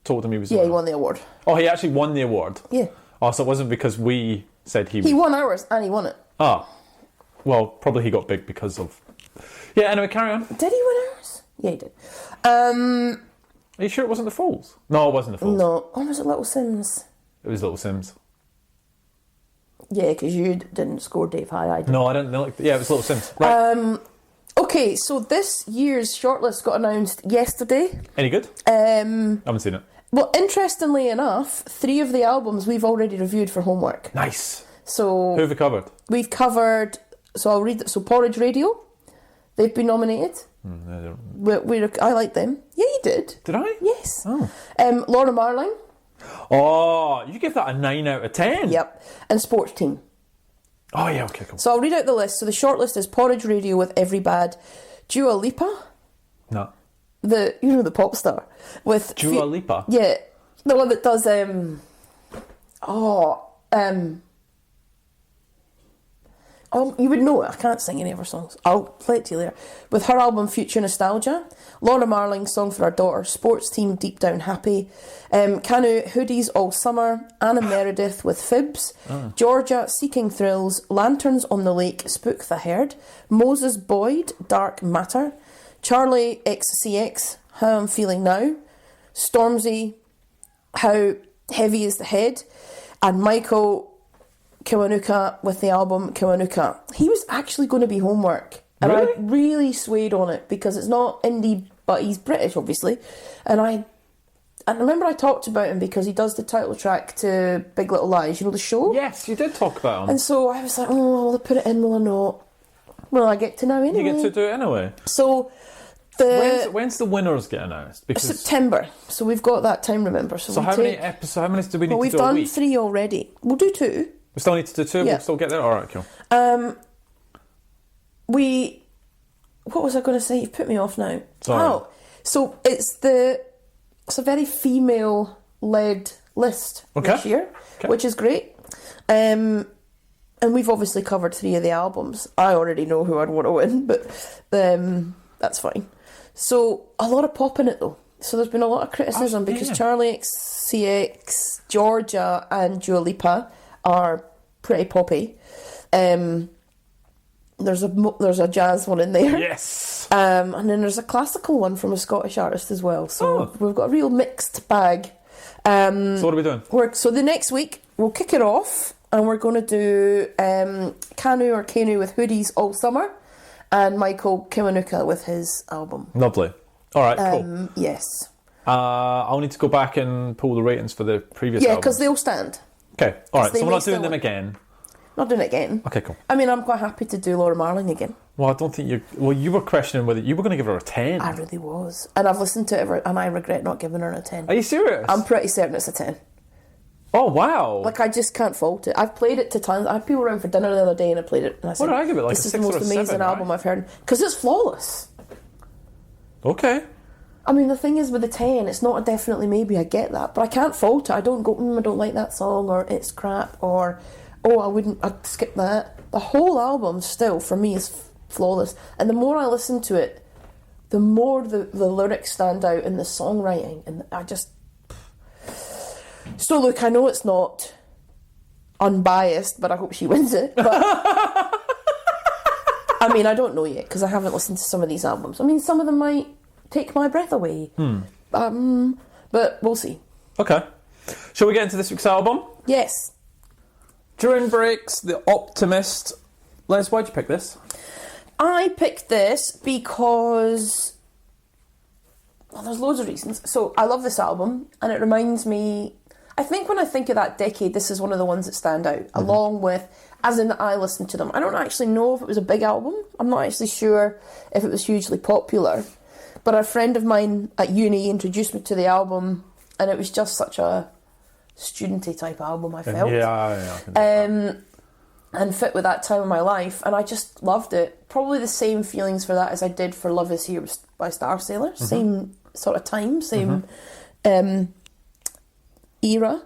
told him he was? Yeah, he won the award. Oh, he actually won the award. Yeah. Oh, so it wasn't because we said he He won ours and he won it. Ah. Well, probably he got big because of... Yeah, anyway, carry on. Did he win ours? Yeah, he did. Are you sure it wasn't the Falls? No, it wasn't the Falls. No. Oh, was it Little Sims? It was Little Sims. Yeah, because you didn't score Dave High. I did. No, I didn't. Yeah, it was Little Sims. Right. Okay, so this year's shortlist got announced yesterday. Any good? Haven't seen it. Well, interestingly enough, 3 of the albums we've already reviewed for homework. Nice. So Who have we covered? we've covered. So I'll read. So Porridge Radio, they've been nominated. I like them. Yeah, you did. Did I? Yes. Oh. Laura Marling. Oh, you give that a 9 out of 10. Yep. And Sports Team. Oh, yeah, okay, cool. So I'll read out the list. So the shortlist is Porridge Radio with Every Bad, Dua Lipa, No. the pop star with Dua Lipa? Yeah, the one that does you would know it. I can't sing any of her songs. I'll play it to you later. With her album Future Nostalgia, Laura Marling's Song for Her Daughter, Sports Team Deep Down Happy, Canu Hoodies All Summer, Anna Meredith with Fibs, Georgia Seeking Thrills, Lanterns on the Lake, Spook the Herd, Moses Boyd, Dark Matter, Charlie XCX, How I'm Feeling Now, Stormzy, How Heavy Is the Head, and Michael Kiwanuka with the album Kiwanuka. He was actually going to be homework, and Really? I really swayed on it because it's not indie, but he's British, obviously. And I remember I talked about him because he does the title track to Big Little Lies, you know, the show? Yes, you did talk about him. And so I was like, will I put it in, will I not? Well, I get to now anyway. You get to do it anyway. So When's the winners get announced? Because September. So we've got that time, remember. So how many episodes? How many do we need we've to do a done week? 3 already. We'll do 2. We still need to do 2. Yeah. We'll still get there. All right, cool. What was I going to say? You've put me off now. Sorry. Oh, so it's a very female-led list this year, which is great. And we've obviously covered 3 of the albums. I already know who I'd want to win, but that's fine. So a lot of pop in it though. So there's been a lot of criticism because Charlie XCX, Georgia, and Dua Lipa are pretty poppy. There's a jazz one in there. Yes. And then there's a classical one from a Scottish artist as well. So we've got a real mixed bag. So what are we doing? So the next week we'll kick it off and we're going to do Kanu with Hoodies All Summer and Michael Kiwanuka with his album. Lovely. All right, cool. Yes. I'll need to go back and pull the ratings for the previous Yeah, albums. because they'll stand. Okay, all right, they so we're may not doing still them win. again. Not doing it again. Okay, cool. I mean, I'm quite happy to do Laura Marling again. Well, I don't think you... Well, you were questioning whether... You were going to give her a 10. I really was. And I've listened to it and I regret not giving her a 10. Are you serious? I'm pretty certain it's a 10. Oh, wow. Like, I just can't fault it. I've played it to tons. I had people around for dinner the other day and I played it. And I said, What did I give it, like this a is 6 the or most a amazing 7, album right? I've heard. Because it's flawless. Okay. I mean, the thing is with the 10, it's not a definitely maybe, I get that. But I can't fault it. I don't go, I don't like that song, or it's crap, or, I'd skip that. The whole album still, for me, is flawless. And the more I listen to it, the more the lyrics stand out in the songwriting. And I just... So look, I know it's not unbiased, but I hope she wins it. But I mean, I don't know yet, because I haven't listened to some of these albums. I mean, some of them might take my breath away. But we'll see. Okay. Shall we get into this week's album? Yes. Turin Breaks, The Optimist. Les, why'd you pick this? I picked this because... Well, there's loads of reasons. So, I love this album, and it reminds me... I think when I think of that decade, this is one of the ones that stand out, along with... As in, I listened to them. I don't actually know if it was a big album. I'm not actually sure if it was hugely popular. But a friend of mine at uni introduced me to the album, and it was just such a studenty type album, I felt. Yeah. And fit with that time of my life, and I just loved it. Probably the same feelings for that as I did for Love Is Here by Star Sailor. Same sort of time, same era.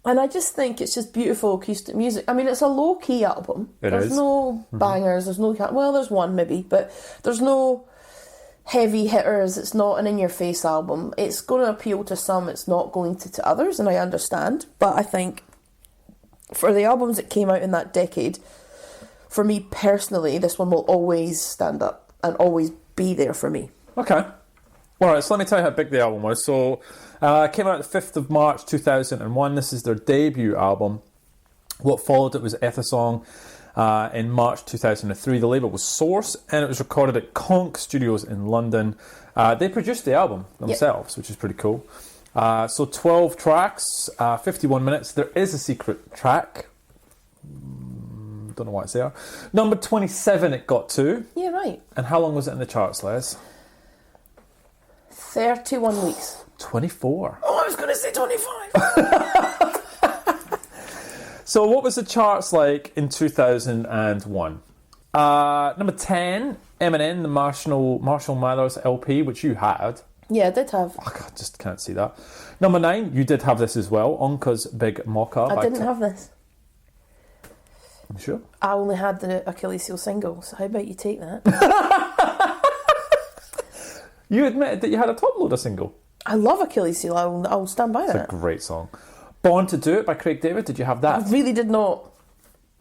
And I just think it's just beautiful acoustic music. I mean, it's a low-key album. There's no bangers, there's no... Well, there's one maybe, but there's no heavy hitters. It's not an in-your-face album. It's going to appeal to some, it's not going to others, and I understand. But I think for the albums that came out in that decade, for me personally, this one will always stand up and always be there for me. Okay. All right, so let me tell you how big the album was. So it came out the 5th of March 2001. This is their debut album. What followed it was Ethasong in March 2003. The label was Source, and it was recorded at Conch Studios in London. They produced the album themselves, which is pretty cool. So 12 tracks, 51 minutes. There is a secret track. Don't know why it's there. Number 27 it got to. Yeah, right. And how long was it in the charts, Les? 31 weeks. 24. Oh, I was going to say 25. So what was the charts like in 2001? Number 10, Eminem, the Marshall Mathers LP, which you had. Yeah, I did have. Oh, God, just can't see that. Number 9, you did have this as well, Onka's Big Mocha. I didn't have this. I'm sure. I only had the Achilles heel single, so how about you take that? You admitted that you had a top loader single. I love Achilles heel, I'll stand by It's that. a great song. Born to Do It by Craig David, did you have that? I really did not.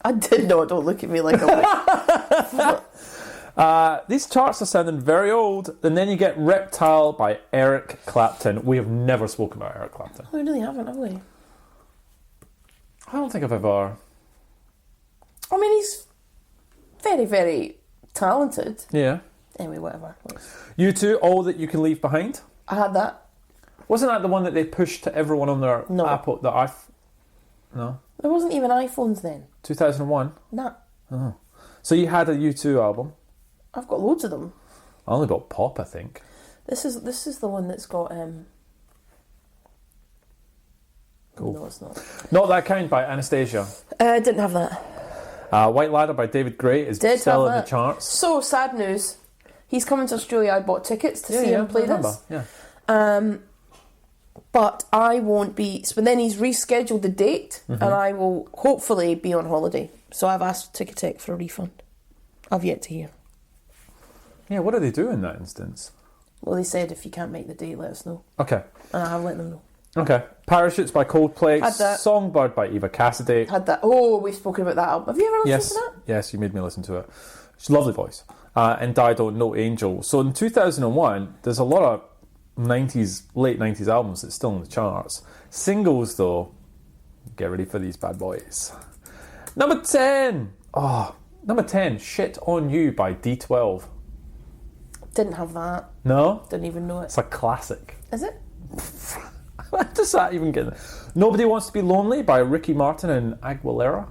I did not. Don't look at me like a witch. These charts are sounding very old. And then you get Reptile by Eric Clapton. We have never spoken about Eric Clapton. We really haven't, have we? I don't think I've ever... I mean, he's very, very talented. Yeah. Anyway, whatever. U2, All That You Can Leave Behind. I had that. Wasn't that the one that they pushed to everyone on their No. Apple? No. There wasn't even iPhones then. 2001. Nah. Oh. So you had a U2 album. I've got loads of them. I only bought Pop, I think. This is the one that's got Cool. No, it's not. Not That Kind by Anastasia. Didn't have that. White Ladder by David Gray is Did still have in that. the charts. So sad news. He's coming to Australia. I bought tickets to see him play I remember. this. Yeah. But I won't be. So then he's rescheduled the date, and I will hopefully be on holiday. So I've asked Ticketek for a refund. I've yet to hear. Yeah, what do they do in that instance? Well, they said if you can't make the date, let us know. Okay. And I have let them know. Okay. Parachutes by Coldplay. Had that. Songbird by Eva Cassidy. Had that. Oh, we've spoken about that album. Have you ever listened to that? Yes, you made me listen to it. She's a lovely voice. And Dido, No Angel. So in 2001, there's a lot of late 90s albums that's still in the charts. Singles, though, get ready for these bad boys. Number 10. Oh, number 10, Shit On You by D12. Didn't have that. No? Didn't even know it. It's a classic. Is it? How does that even get... Nobody Wants to Be Lonely by Ricky Martin and Aguilera.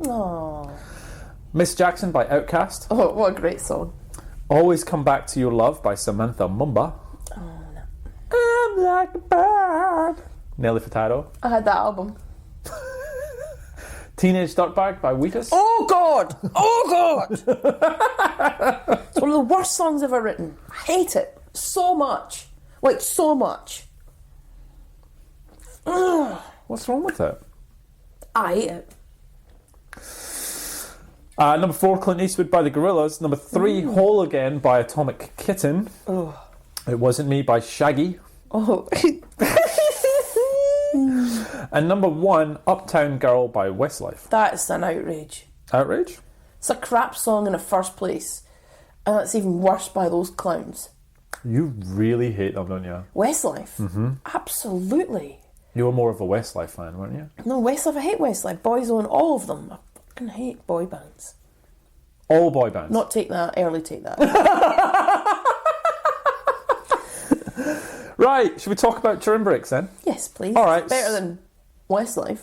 Oh. Miss Jackson by Outkast. Oh, what a great song. Always Come Back to Your Love by Samantha Mumba. Oh, no. I'm like a bird. Nelly Furtado. I had that album. Teenage Dirtbag by Wheatus. Oh, God! Oh, God! It's one of the worst songs ever written. I hate it so much. Like, so much. Ugh. What's wrong with it? I hate it. Number 4, Clint Eastwood by the Gorillaz. Number 3, Whole Again by Atomic Kitten. Oh. It Wasn't Me by Shaggy. Oh. And number 1, Uptown Girl by Westlife. That's an outrage. Outrage? It's a crap song in the first place. And it's even worse by those clowns. You really hate them, don't you? Westlife? Mm-hmm. Absolutely. You were more of a Westlife fan, weren't you? No, Westlife, I hate Westlife. Boyzone, all of them. I fucking hate boy bands. All boy bands? Not Take That, early Take That. Right, should we talk about Turin Breaks then? Yes, please. All right. It's better than Westlife.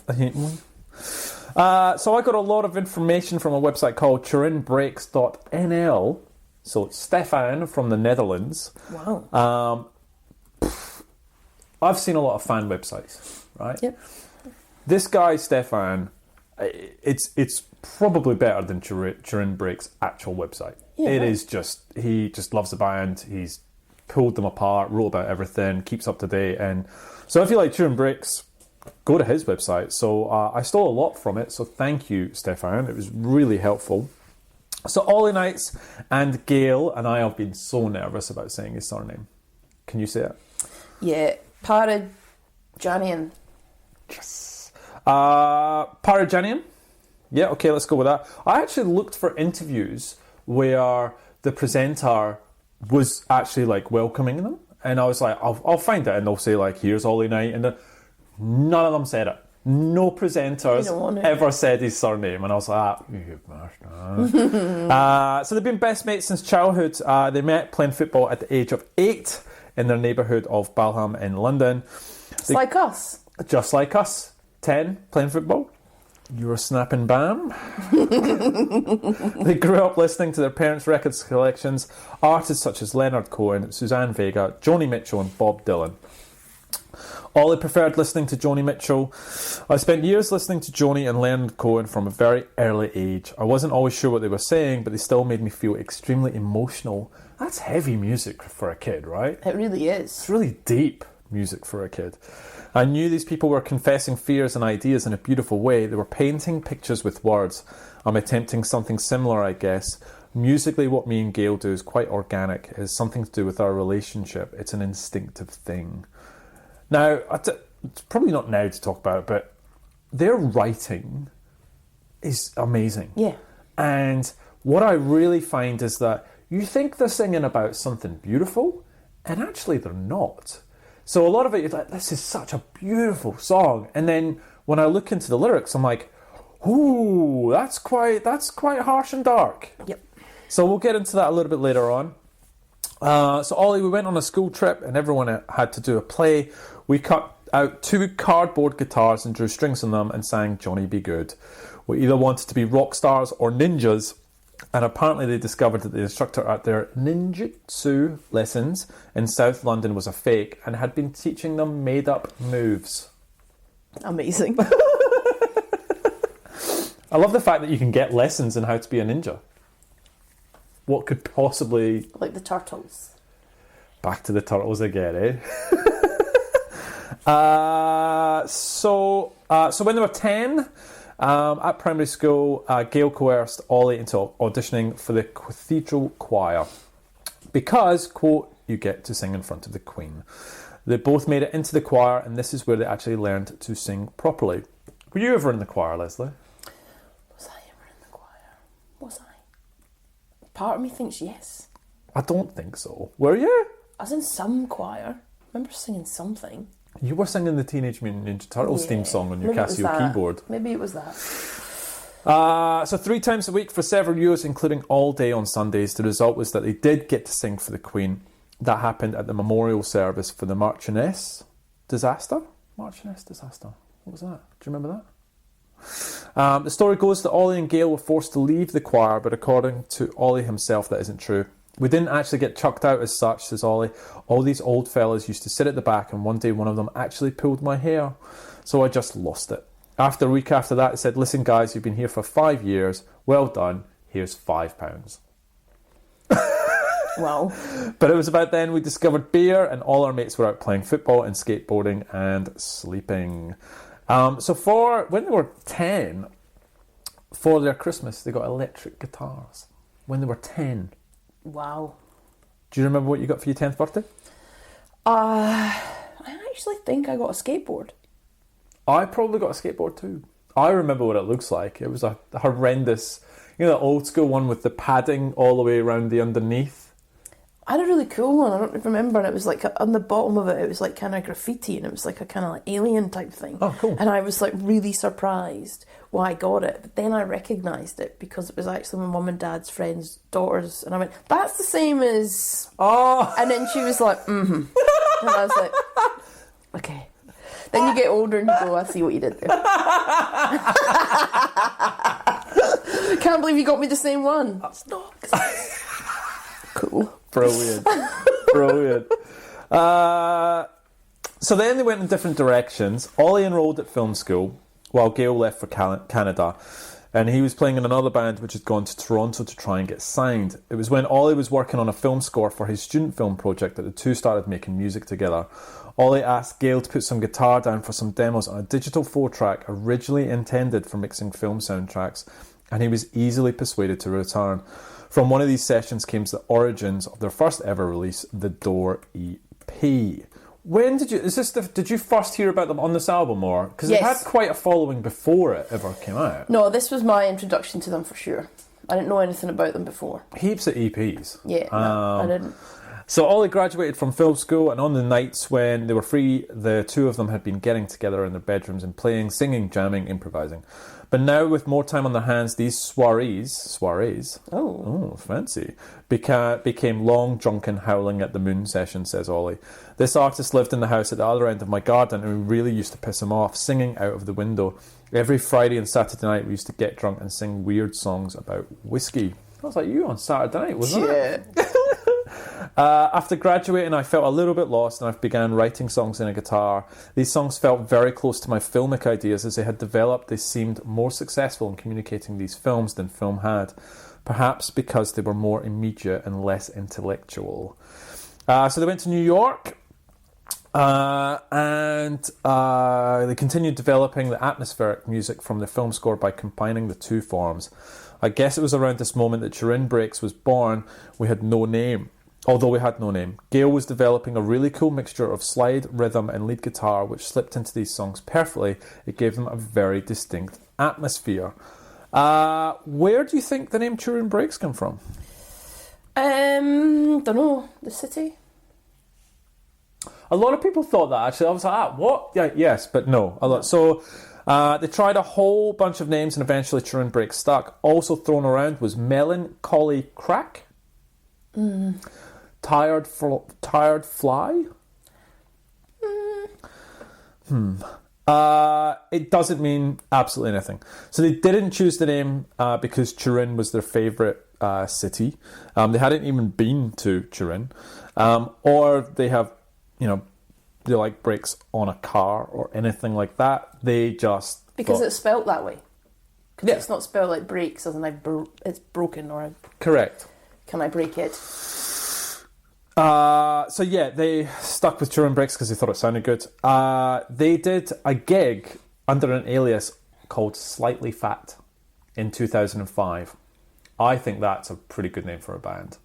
So I got a lot of information from a website called turinbreaks.nl. So it's Stefan from the Netherlands. Wow. I've seen a lot of fan websites, right? Yep. This guy, Stefan, it's probably better than Turin Breaks' actual website. Yeah, It right. is just, he just loves the band. He's pulled them apart, wrote about everything, keeps up to date. And so if you like Turin Breaks, go to his website. So I stole a lot from it. So thank you, Stefan. It was really helpful. So Ollie Knights and Gail and I have been so nervous about saying his surname. Can you say it? Yeah. Parajanian. Yes. Paragenium. Yeah, okay, let's go with that. I actually looked for interviews where the presenter was actually like welcoming them, and I was like, I'll find it, and they'll say like, here's Ollie Knight, and none of them said it. No presenters ever said his surname, and I was like, you bastard. So they've been best mates since childhood. They met playing football at the age of 8 in their neighbourhood of Balham in London. Like us. Just like us. 10, playing football. You were snapping bam. They grew up listening to their parents' records collections, artists such as Leonard Cohen, Suzanne Vega, Joni Mitchell and Bob Dylan. Ollie preferred listening to Joni Mitchell. I spent years listening to Joni and Leonard Cohen from a very early age. I wasn't always sure what they were saying, but they still made me feel extremely emotional. That's heavy music for a kid, right? It really is. It's really deep music for a kid. I knew these people were confessing fears and ideas in a beautiful way. They were painting pictures with words. I'm attempting something similar, I guess. Musically, what me and Gail do is quite organic. It has something to do with our relationship. It's an instinctive thing. Now, it's probably not now to talk about it, but their writing is amazing. Yeah. And what I really find is that you think they're singing about something beautiful, and actually they're not. So a lot of it, you're like, this is such a beautiful song. And then when I look into the lyrics, I'm like, ooh, that's quite harsh and dark. Yep. So we'll get into that a little bit later on. So Ollie, we went on a school trip and everyone had to do a play. We cut out 2 cardboard guitars and drew strings on them and sang Johnny Be Good. We either wanted to be rock stars or ninjas, and apparently they discovered that the instructor at their ninjutsu lessons in South London was a fake and had been teaching them made-up moves. Amazing. I love the fact that you can get lessons in how to be a ninja. What could possibly... Like the turtles. Back to the turtles again, eh? So when they were 10, at primary school, Gail coerced Ollie into auditioning for the cathedral choir because, quote, you get to sing in front of the Queen. They both made it into the choir, and this is where they actually learned to sing properly. Were you ever in the choir, Lesley? Was I ever in the choir? Was I? Part of me thinks yes. I don't think so. Were you? I was in some choir. I remember singing something. You were singing the Teenage Mutant Ninja Turtles theme song on your Casio keyboard. Maybe it was that. So 3 times a week for several years, including all day on Sundays. The result was that they did get to sing for the Queen. That happened at the memorial service for the Marchioness disaster. Marchioness disaster. What was that? Do you remember that? The story goes that Ollie and Gail were forced to leave the choir, but according to Ollie himself, that isn't true. We didn't actually get chucked out as such, says Ollie. All these old fellas used to sit at the back, and one day one of them actually pulled my hair. So I just lost it. After a week after that, it said, listen guys, you've been here for 5 years. Well done. Here's £5. Wow. But it was about then we discovered beer, and all our mates were out playing football and skateboarding and sleeping. So for when they were 10, for their Christmas, they got electric guitars. When they were 10. Wow. Do you remember what you got for your 10th birthday? I actually think I got a skateboard. I probably got a skateboard too. I remember what it looks like. It was a horrendous, you know, the old school one with the padding all the way around the underneath. I had a really cool one, I don't remember, and it was like on the bottom of it, it was like kind of graffiti, and it was like a kind of like alien type thing. Oh, cool. And I was like really surprised why I got it, but then I recognised it because it was actually my mum and dad's friend's daughter's, and I went, that's the same as... Oh! And then she was like, mm-hmm. And I was like, okay. Then you get older and you go, I see what you did there. Can't believe you got me the same one. That's not... Cool. Brilliant. Brilliant. So then they went in different directions. Ollie enrolled at film school while Gail left for Canada, and he was playing in another band which had gone to Toronto to try and get signed. It was when Ollie was working on a film score for his student film project that the two started making music together. Ollie asked Gail to put some guitar down for some demos on a digital 4-track originally intended for mixing film soundtracks, and he was easily persuaded to return. From one of these sessions came the origins of their first ever release, the Door EP. Did you first hear about them on this album, or because Yes. it had quite a following before it ever came out? No, this was my introduction to them for sure. I didn't know anything about them before. Heaps of EPs. Yeah, no, I didn't. So Ollie graduated from film school, and on the nights when they were free, the two of them had been getting together in their bedrooms and playing, singing, jamming, improvising. But now, with more time on their hands, these soirees, fancy, became long, drunken, howling at the moon sessions, says Ollie. This artist lived in the house at the other end of my garden, and we really used to piss him off, singing out of the window. Every Friday and Saturday night, we used to get drunk and sing weird songs about whiskey. That was like you on Saturday night, wasn't it? Yeah. After graduating, I felt a little bit lost, and I began writing songs in a guitar. These songs felt very close to my filmic ideas. As they had developed, they seemed more successful in communicating these films than film had, perhaps because they were more immediate and less intellectual. So they went to New York, and they continued developing the atmospheric music from the film score by combining the two forms. I guess it was around this moment that Turin Breaks was born. We had no name. Although we had no name, Gail was developing a really cool mixture of slide, rhythm and lead guitar which slipped into these songs perfectly. It gave them a very distinct atmosphere. Where do you think the name Turin Breaks come from? Don't know. The city? A lot of people thought that, actually. I was like, what? Yeah, yes, but no. So they tried a whole bunch of names and eventually Turin Breaks stuck. Also thrown around was Melancholy Crack. Tired Fly? It doesn't mean absolutely anything. So they didn't choose the name because Turin was their favourite city. They hadn't even been to Turin. Or they have, they like brakes on a car or anything like that. They just... Because it's spelt that way. Yeah. It's not spelled like breaks, as in it's broken or... Correct. Can I break it? So yeah, they stuck with Turin Breaks because they thought it sounded good. They did a gig under an alias called Slightly Fat in 2005. I think that's a pretty good name for a band.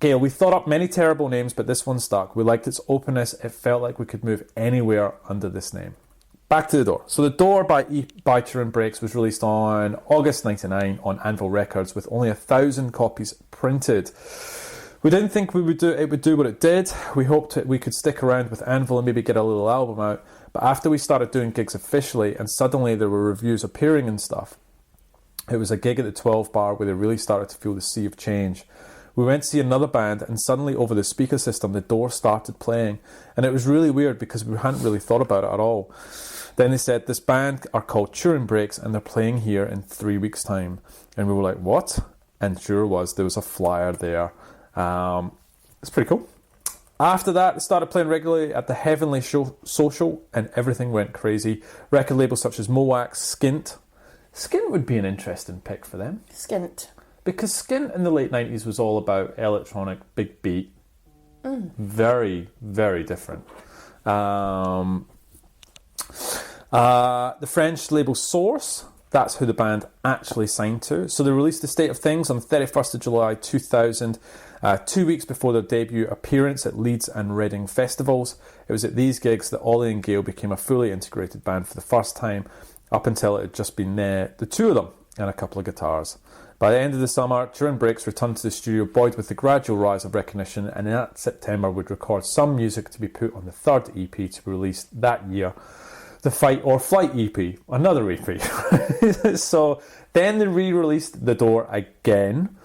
Gail, we thought up many terrible names, but this one stuck. We liked its openness. It felt like we could move anywhere under this name. Back to The Door. So The Door by Turin Breaks was released on August 99 on Anvil Records with only 1,000 copies printed. We didn't think it would do what it did. We hoped we could stick around with Anvil and maybe get a little album out. But after we started doing gigs officially and suddenly there were reviews appearing and stuff, it was a gig at the 12 Bar where they really started to feel the sea of change. We went to see another band and suddenly over the speaker system The Door started playing. And it was really weird because we hadn't really thought about it at all. Then they said, this band are called Turin Breaks and they're playing here in 3 weeks' time. And we were like, what? And sure was, there was a flyer there. It's pretty cool. After that, they started playing regularly at the Heavenly Social and everything went crazy. Record labels such as Mowax, Skint. Skint would be an interesting pick for them. Skint. Because Skint in the late 90s was all about electronic, big beat. Very, very different. The French label Source, that's who the band actually signed to. So they released The State of Things on the 31st of July 2000, 2 weeks before their debut appearance at Leeds and Reading festivals. It was at these gigs that Ollie and Gail became a fully integrated band for the first time. Up until it had just been the two of them and a couple of guitars. By the end of the summer, Turin Breaks returned to the studio buoyed with the gradual rise of recognition, and in that September would record some music to be put on the third EP to be released that year. The Fight or Flight EP, another EP. So then they re-released The Door again.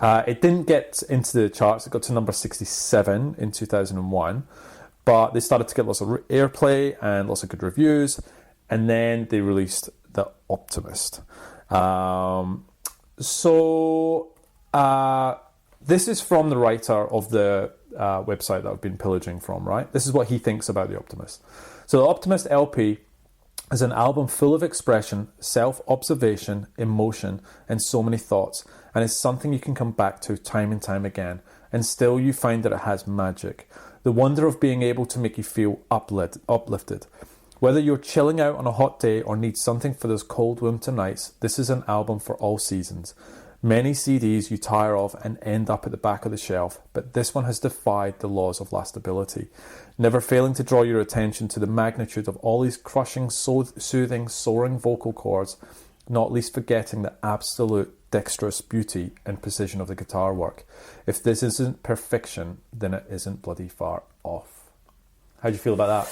It didn't get into the charts. It got to number 67 in 2001. But they started to get lots of airplay and lots of good reviews. And then they released The Optimist. This is from the writer of the website that I've been pillaging from, right? This is what he thinks about The Optimist. So The Optimist LP is an album full of expression, self-observation, emotion, and so many thoughts, and it's something you can come back to time and time again, and still you find that it has magic. The wonder of being able to make you feel uplifted. Whether you're chilling out on a hot day or need something for those cold winter nights, this is an album for all seasons. Many CDs you tire of and end up at the back of the shelf, but this one has defied the laws of lastability, never failing to draw your attention to the magnitude of all these crushing, soothing, soaring vocal chords, not least forgetting the absolute dexterous beauty and precision of the guitar work. If this isn't perfection, then it isn't bloody far off. How do you feel about that?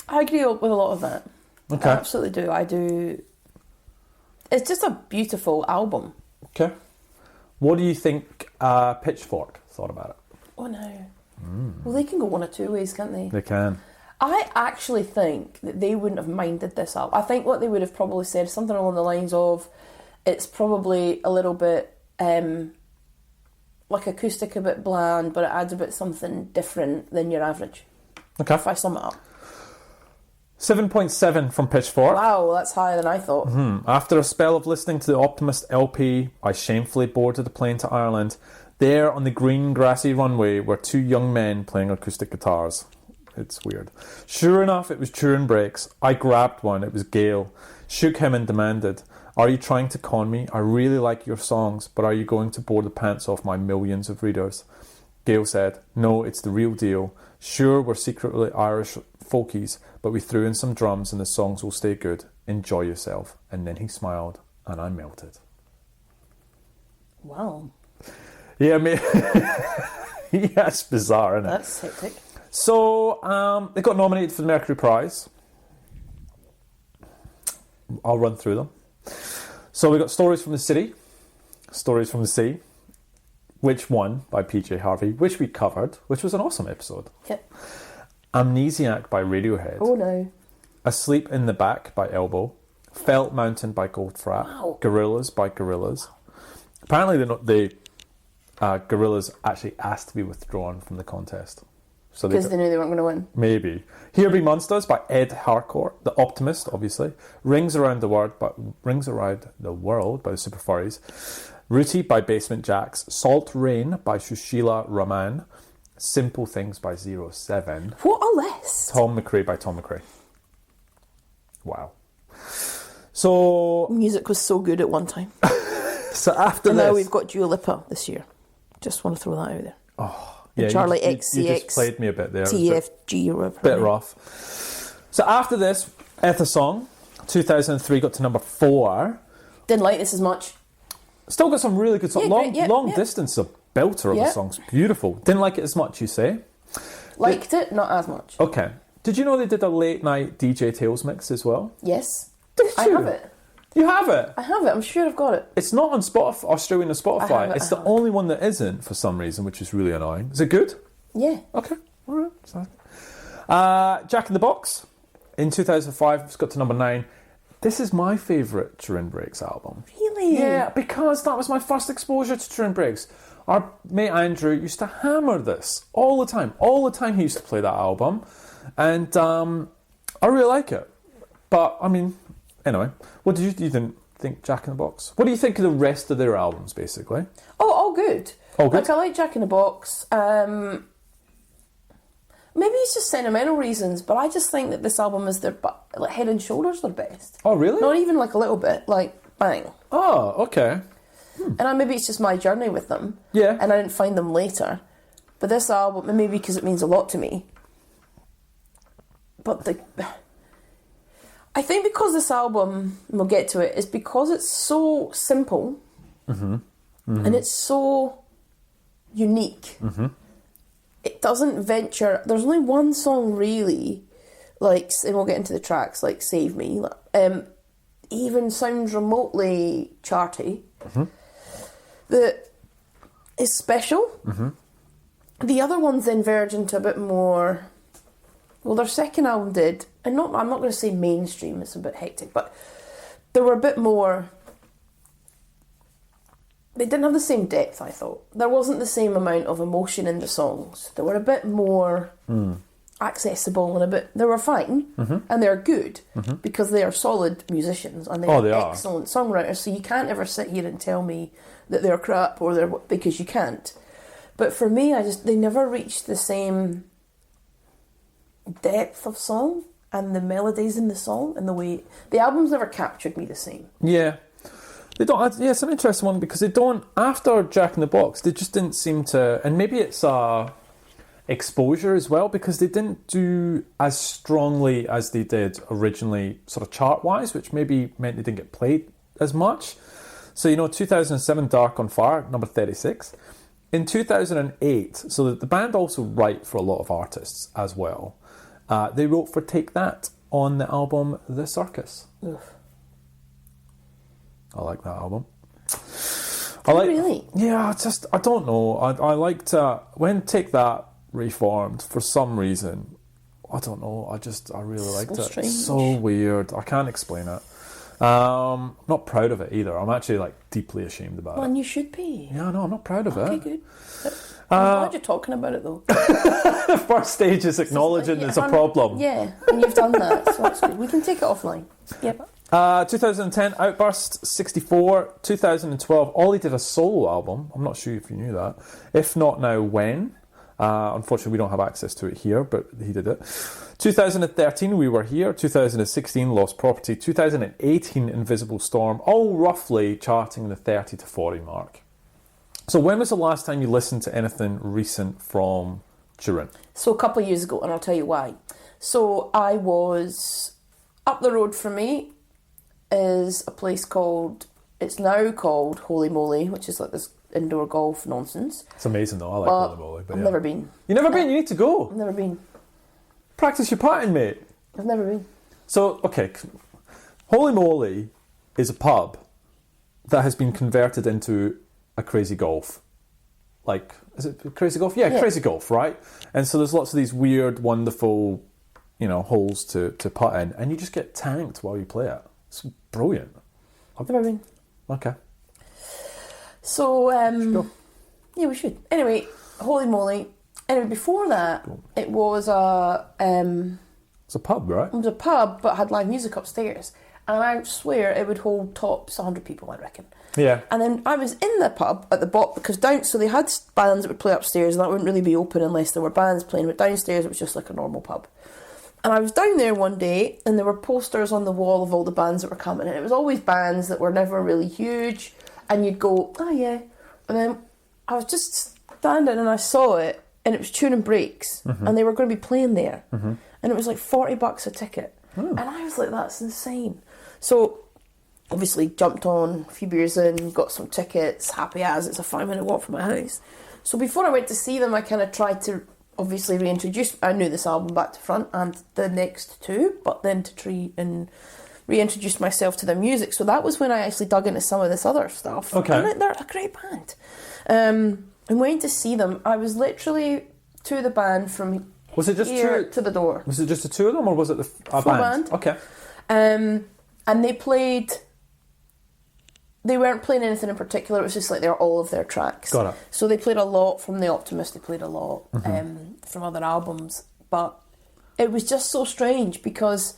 I agree with a lot of that. Okay. I absolutely do. I do. It's just a beautiful album. Okay. What do you think Pitchfork thought about it? Oh no. Well, they can go one of two ways, can't they? They can. I actually think that they wouldn't have minded this album. I think what they would have probably said is something along the lines of, it's probably a little bit like acoustic, a bit bland, but it adds a bit something different than your average. Okay. If I sum it up. 7.7 from Pitchfork. Wow, that's higher than I thought. After a spell of listening to the Optimist LP, I shamefully boarded the plane to Ireland. There on the green grassy runway were two young men playing acoustic guitars. It's weird. Sure enough, it was Turin Brakes. I grabbed one. It was Gail. Shook him and demanded, "Are you trying to con me? I really like your songs, but are you going to bore the pants off my millions of readers?" Gail said, "No, it's the real deal. Sure, we're secretly Irish folkies, but we threw in some drums and the songs will stay good. Enjoy yourself." And then he smiled and I melted. Wow. Yeah, mate. Yeah, it's bizarre, isn't it? That's hectic. So, they got nominated for the Mercury Prize. I'll run through them. So we got Stories from the City, Stories from the Sea, which won by PJ Harvey, which we covered, which was an awesome episode. Yep. Amnesiac by Radiohead. Oh no. Asleep in the Back by Elbow. Felt Mountain by Goldfrapp. Wow. Gorillas by Gorillaz. Apparently the Gorillaz actually asked to be withdrawn from the contest. So Because they knew they weren't going to win. Maybe. Here Be Monsters by Ed Harcourt. The Optimist, obviously. Rings Around the World by the Super Furries. Rooty by Basement Jaxx. Salt Rain by Shushila Rahman. Simple Things by 07. What a list. Tom McRae by Tom McRae. Wow. So Music was so good at one time. after And this... now we've got Dua Lipa this year. Just want to throw that out there. Oh, And yeah, Charlie you XCX. just played me a bit there. TFG or whatever. Bit rough. So after this, Etha Song, 2003 got to number 4. Didn't like this as much. Still got some really good songs. Yeah, great, yeah, long yeah. distance, a belter of Yeah. a song's beautiful. Didn't like it as much, you say? Liked it, not as much. Okay. Did you know they did a late night DJ Tales mix as well? Yes. Did I you? have it. You have it? I have it. I'm sure I've got it. It's not on Spotify, Australian or Spotify. I have it, It's I the have it. only one that isn't for some reason, which is really annoying. Is it good? Yeah. Okay. All right. Sorry. Jack in the Box in 2005. It's got to number 9. This is my favourite Turin Brakes album. Really? Yeah, because that was my first exposure to Turin Brakes. Our mate Andrew used to hammer this all the time. All the time he used to play that album. And I really like it. But, I mean, anyway. What did you think, Jack in the Box? What do you think of the rest of their albums, basically? Oh, all good. All good? Like, I like Jack in the Box. Maybe it's just sentimental reasons, but I just think that this album is like head and shoulders their best. Oh, really? Not even like a little bit, like bang. Oh, okay. And maybe it's just my journey with them. Yeah. And I didn't find them later. But this album, maybe because it means a lot to me. But I think because this album, and we'll get to it, is because it's so simple and it's so unique. It doesn't venture. There's only one song really, like, and we'll get into the tracks, like Save Me, even sounds remotely charty, that is special. The other ones then verge into a bit more, well, their second album did, and I'm not going to say mainstream, it's a bit hectic, but they were a bit more, they didn't have the same depth, I thought. There wasn't the same amount of emotion in the songs. They were a bit more accessible and they were fine, and they're good, because they are solid musicians and they are excellent songwriters, so you can't ever sit here and tell me that they're crap or because you can't. But for me, they never reached the same depth of song. and the melodies in the song and the way the album's never captured me the same. Yeah. They don't. Yeah, it's an interesting one because they don't. After Jack in the Box, they just didn't seem to. And maybe it's exposure as well because they didn't do as strongly as they did originally, sort of chart wise, which maybe meant they didn't get played as much. So 2007, Dark on Fire, number 36. In 2008, so the band also write for a lot of artists as well. They wrote for Take That on the album The Circus. Ugh. I like that album. Really? Yeah, I don't know. I liked when Take That reformed for some reason. I don't know. I really liked it. Strange. So weird. I can't explain it. I'm not proud of it either. I'm actually deeply ashamed about it. Man, you should be. Yeah, no, I'm not proud of Okay, it. good. I'm glad you're talking about it though. The first stage is acknowledging there's a problem. Yeah, and you've done that, so that's good. We can take it offline. Yep. 2010, Outburst, 64. 2012, Ollie did a solo album. I'm not sure if you knew that. If not now, when? Unfortunately, we don't have access to it here, but he did it. 2013, We Were Here. 2016, Lost Property. 2018, Invisible Storm. All roughly charting the 30 to 40 mark. So when was the last time you listened to anything recent from Turin? So a couple of years ago, and I'll tell you why. So I was up the road from me is a place it's now called Holy Moly, which is like this indoor golf nonsense. It's amazing though, I like Holy Moly. But I've never been. You've never been? You need to go. I've never been. Practice your putting, mate. I've never been. So, okay, Holy Moly is a pub that has been converted into a Crazy Golf. Is it Crazy Golf? Yeah, Crazy Golf, right? And so there's lots of these weird, wonderful, holes to putt in, and you just get tanked while you play it. It's brilliant. I've never been. Okay. So, go. yeah, we should. Anyway, Holy Moly. Anyway, before that, it was it's a pub, right? It was a pub, but had live music upstairs. And I swear it would hold tops 100 people, I reckon. Yeah. And then I was in the pub at the bottom, because so they had bands that would play upstairs, and that wouldn't really be open unless there were bands playing, but downstairs it was just like a normal pub. And I was down there one day, and there were posters on the wall of all the bands that were coming, and it was always bands that were never really huge, and you'd go, oh yeah. And then I was just standing and I saw it, and it was Turin Breaks, and they were going to be playing there. And it was like $40 a ticket. And I was like, that's insane. So obviously jumped on, a few beers in, got some tickets, happy as it's a 5-minute walk from my house. So before I went to see them, I kind of tried to obviously reintroduce, I knew this album back to front and the next two, but then to try and reintroduce myself to their music. So that was when I actually dug into some of this other stuff. Okay. And they're a great band. And went to see them. I was literally to the band from Was it just here two? to the door. Was it just the two of them, or was it a Full band? band. Okay. And they played. They weren't playing anything in particular. It was just like they're all of their tracks. Got it. So they played a lot from The Optimist. They played a lot from other albums. But it was just so strange because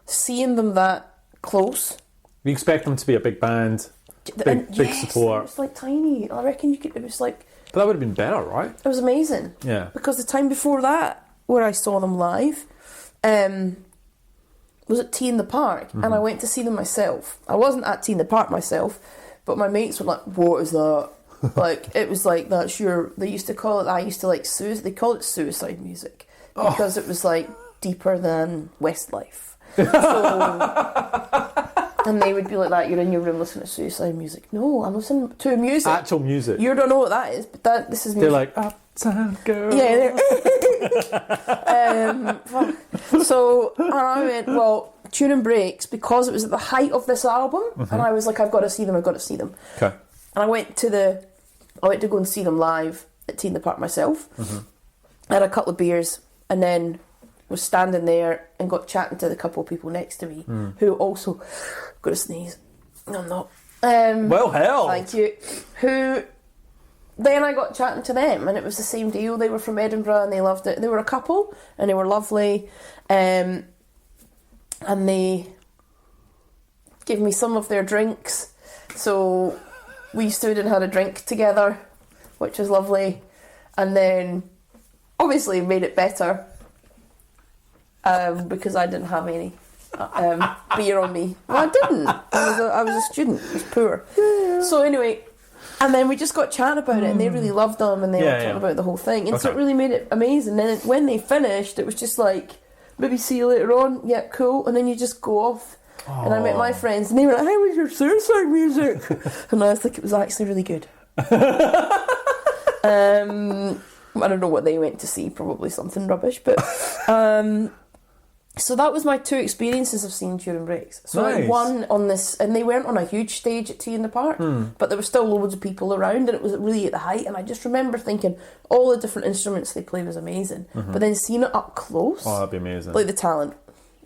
seeing them that close. You expect them to be a big band, big Yes, support. it was like tiny. I reckon you could. It was like. But that would have been better, right? It was amazing. Yeah. Because the time before that, where I saw them live, was at Tea in the Park, and I went to see them myself. I wasn't at Tea in the Park myself, but my mates were like, "What is that?" Like, it was like, that's your... They used to call it... I used to like... They call it suicide music, because it was like deeper than Westlife. So... And they would be like that, you're in your room listening to suicide music. No, I'm listening to music. Actual music. You don't know what that is, but this is music. They're like, Uptown Girl. Yeah, so, and I went, well, Turin Breaks, because it was at the height of this album, and I was like, I've got to see them. Okay. And I went to go and see them live at Tea in the Park myself. I had a couple of beers, and then was standing there and got chatting to the couple of people next to me who also got to sneeze. No, I'm not. Well held. Thank you. Who then I got chatting to them, and it was the same deal. They were from Edinburgh and they loved it. They were a couple and they were lovely, and they gave me some of their drinks. So we stood and had a drink together, which was lovely, and then obviously made it better. because I didn't have any beer on me. Well, I didn't. I was a student. I was poor. So anyway, and then we just got chatting about it, and they really loved them, and they were talking about the whole thing, and so it really made it amazing. And then when they finished, it was just like, maybe see you later on. Yeah, cool. And then you just go off. And I met my friends, and they were like, "How was your suicide music?" And I was like, "It was actually really good." I don't know what they went to see, probably something rubbish, but so that was my 2 experiences of seeing Turin Breaks. So nice. like one on this, and they weren't on a huge stage at Tea in the Park, but there were still loads of people around, and it was really at the height, and I just remember thinking all the different instruments they play was amazing, but then seeing it up close, that'd be amazing. like the talent.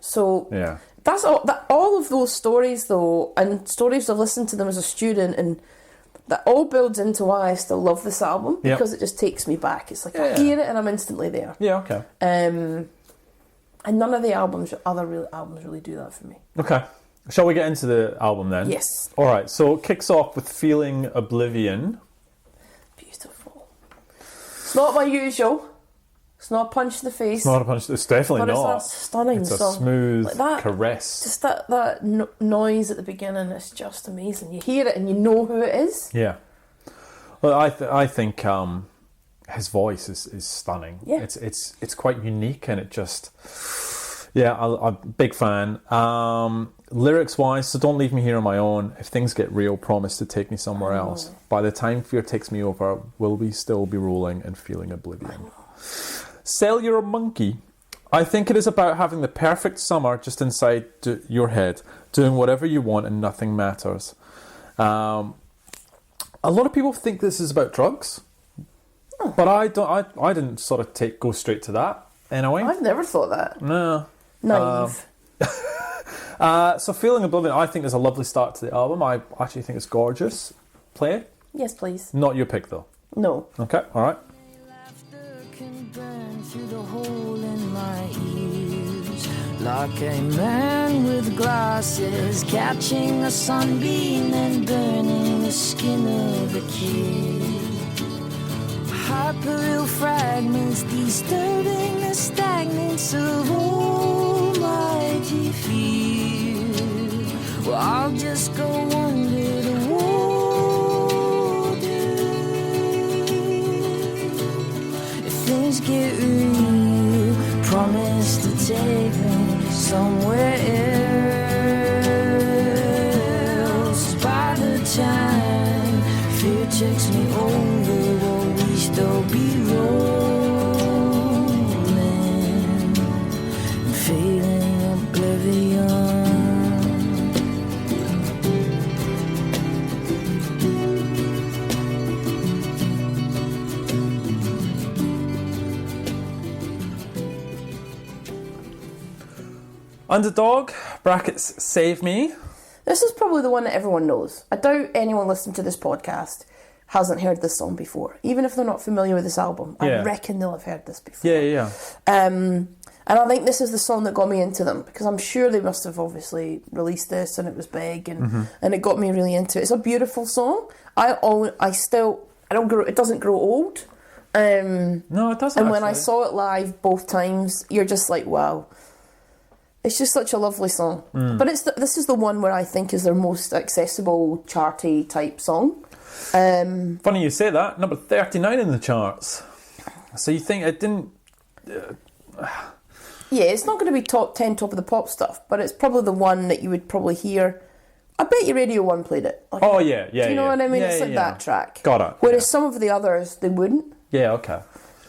So yeah. That's all of those stories, though, and stories I've listened to them as a student, and that all builds into why I still love this album, because it just takes me back. It's like I hear it and I'm instantly there. Yeah, okay. And none of the other real albums really do that for me. Okay. Shall we get into the album then? Yes. All right, so it kicks off with Feeling Oblivion. Beautiful. It's not my usual. It's not a punch in the face. It's not a punch. It's definitely but not. It's a stunning It's a song. smooth like that, caress. Just that noise at the beginning is just amazing. You hear it and you know who it is. Yeah. Well, I think his voice is stunning. Yeah. It's quite unique, and it just I'm a big fan. Lyrics wise, so don't leave me here on my own. If things get real, promise to take me somewhere else. By the time fear takes me over, will we still be rolling and feeling oblivion? Sell You're a Monkey. I think it is about having the perfect summer just inside your head, doing whatever you want and nothing matters. A lot of people think this is about drugs, but I don't. I didn't sort of go straight to that anyway. I've never thought that. No. Naive. So Feeling Oblivion, I think is a lovely start to the album. I actually think it's gorgeous. Play it. Yes, please. Not your pick though. No. Okay. All right. Can burn through the hole in my ears, like a man with glasses catching a sunbeam and burning the skin of a kid. Hyperreal fragments disturbing the stagnance of almighty fear. Well, I'll just go under the things get real, promise to take me somewhere else. By the time fear takes me over, will we still be rolling and feeling oblivion? Underdog, brackets, Save Me. This is probably the one that everyone knows. I doubt anyone listening to this podcast hasn't heard this song before. Even if they're not familiar with this album, I reckon they'll have heard this before. Yeah. And I think this is the song that got me into them, because I'm sure they must have obviously released this and it was big, and it got me really into it. It's a beautiful song. It doesn't grow old. No, it doesn't. And when I saw it live both times, you're just like, wow. It's just such a lovely song. But this is the one where I think is their most accessible, charty type song. Funny you say that. Number 39 in the charts. So you think it didn't... Yeah, it's not going to be top 10 top of the pop stuff, but it's probably the one that you would probably hear. I bet you Radio 1 played it. Like, oh, yeah. Do you know what I mean? It's like that track. Got it. Whereas some of the others, they wouldn't. Yeah, okay.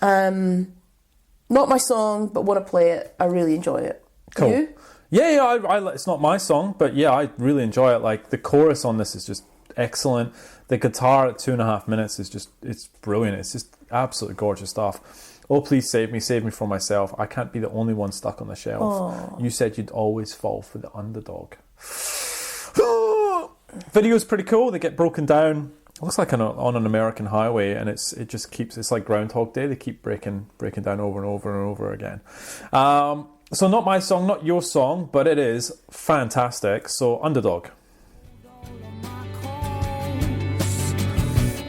Not my song, but want to play it. I really enjoy it. Cool. You? Yeah, it's not my song, but yeah, I really enjoy it. Like, the chorus on this is just excellent. The guitar at 2.5 minutes is it's brilliant. It's just absolutely gorgeous stuff. Oh, please save me from myself. I can't be the only one stuck on the shelf. Aww. You said you'd always fall for the underdog. Video's pretty cool. They get broken down. It looks like on an American highway, and it's like Groundhog Day. They keep breaking down over and over and over again. So not my song, not your song, but it is fantastic. So Underdog.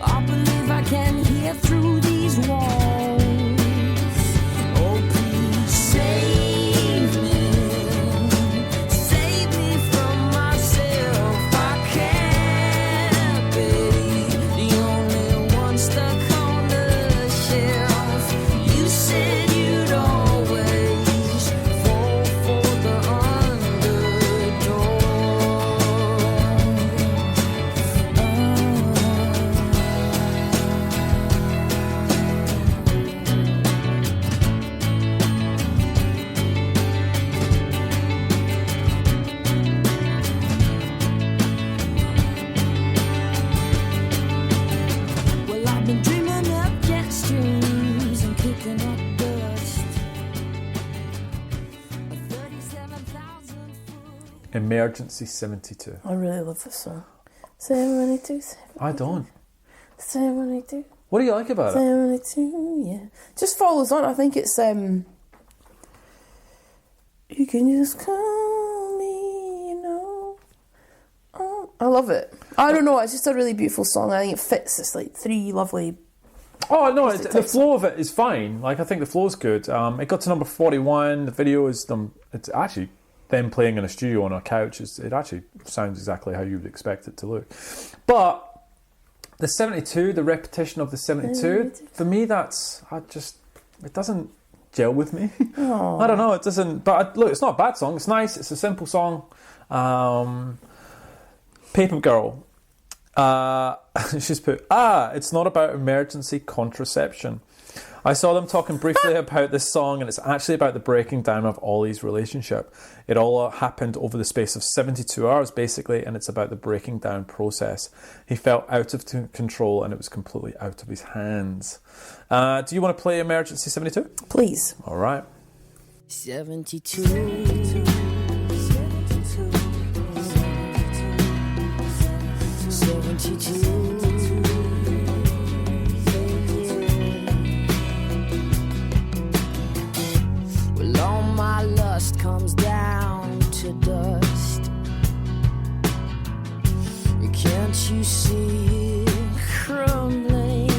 I believe I can hear through these walls. Oh, please save Emergency 72. I really love this song. 72. I don't. 72. What do you like about it? 72, yeah. Just follows on. I think it's you can just call me, you know. Oh, I love it. I don't know, it's just a really beautiful song. I think it fits. It's like three lovely. Oh no, the flow of it is fine. Like, I think the flow's good. It got to number 41. The video is it's actually them playing in a studio on a couch. It actually sounds exactly how you would expect it to look. But the 72, the repetition of the 72, for me, it doesn't gel with me. I don't know, it doesn't. But look, it's not a bad song. It's nice. It's a simple song. Paper Girl. She's put, it's not about emergency contraception. I saw them talking briefly about this song, and it's actually about the breaking down of Ollie's relationship. It all happened over the space of 72 hours, basically, and it's about the breaking down process. He felt out of control, and it was completely out of his hands. Do you want to play Emergency 72? Please. All right. 72. 72. Well, all my lust comes down to dust. Can't you see it crumbling?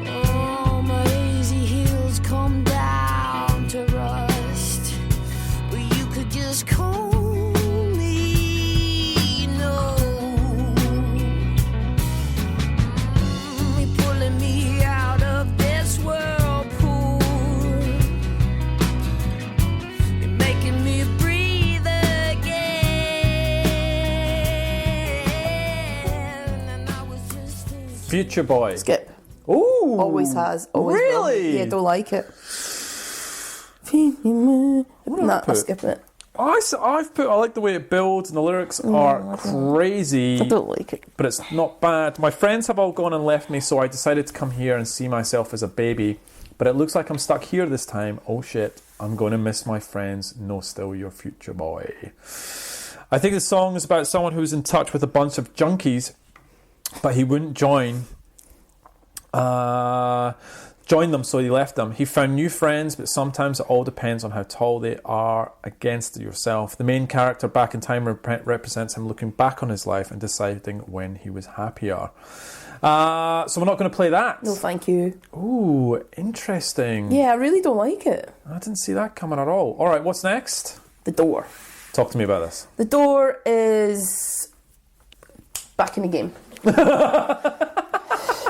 Oh, my lazy heels come down to rust. But you could just call me, no. You're pulling me out of this whirlpool. You're making me breathe again. And I was just thinking. Future Boy. Skip. Ooh. Always has. Always Really? will. Yeah, don't like it. Nah, put? I'll skip it. I like the way it builds, and the lyrics are crazy. I don't like it. But it's not bad. My friends have all gone and left me, so I decided to come here and see myself as a baby. But it looks like I'm stuck here this time. Oh shit, I'm going to miss my friends. No, still your future boy. I think the song is about someone who's in touch with a bunch of junkies, but he wouldn't join them, so he left them. He found new friends, but sometimes it all depends on how tall they are against yourself. The main character back in time represents him looking back on his life and deciding when he was happier. So we're not going to play that. No, thank you. Ooh, interesting. Yeah, I really don't like it. I didn't see that coming at all. All right, what's next? The Door. Talk to me about this. The Door is back in the game.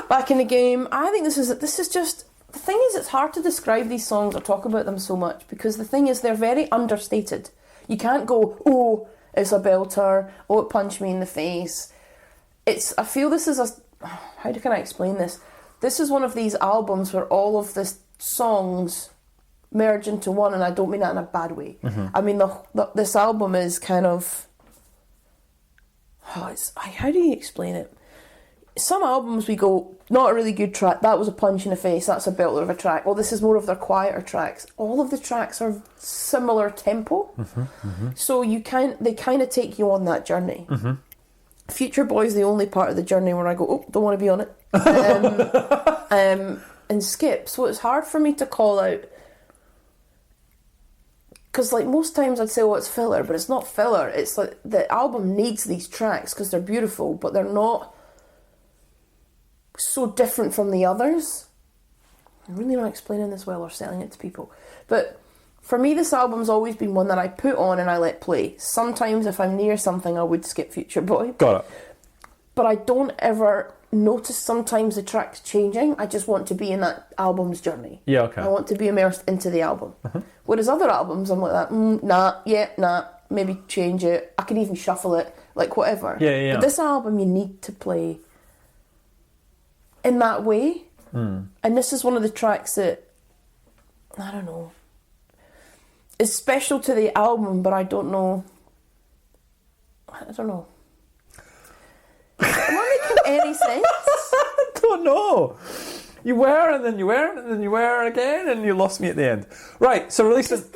Back in the game. I think this is just, the thing is, it's hard to describe these songs or talk about them so much, because the thing is, they're very understated. You can't go, oh, it's a belter, oh, it punched me in the face. I feel this is how can I explain this? This is one of these albums where all of the songs merge into one, and I don't mean that in a bad way. Mm-hmm. I mean, this album is kind of, how do you explain it? Some albums we go, not a really good track, that was a punch in the face, that's a belter of a track. Well, this is more of their quieter tracks. All of the tracks are similar tempo, so they kind of take you on that journey. Future Boy's the only part of the journey where I go, oh, don't want to be on it, and skip. So it's hard for me to call out, because like most times I'd say, oh, it's filler, but it's not filler. It's like the album needs these tracks because they're beautiful, but they're not so different from the others. I'm really not explaining this well or selling it to people, but for me, this album's always been one that I put on and I let play. Sometimes if I'm near something, I would skip Future Boy. Got it. But I don't ever notice sometimes the tracks changing. I just want to be in that album's journey. Yeah, okay. I want to be immersed into the album. Whereas other albums, I'm like that, nah, maybe change it. I can even shuffle it, like whatever. Yeah. But this album, you need to play in that way. And this is one of the tracks that, I don't know, is special to the album, but I don't know. Am I making any sense? I don't know. You were, and then you weren't, and then you were again, and you lost me at the end. Right, so release it.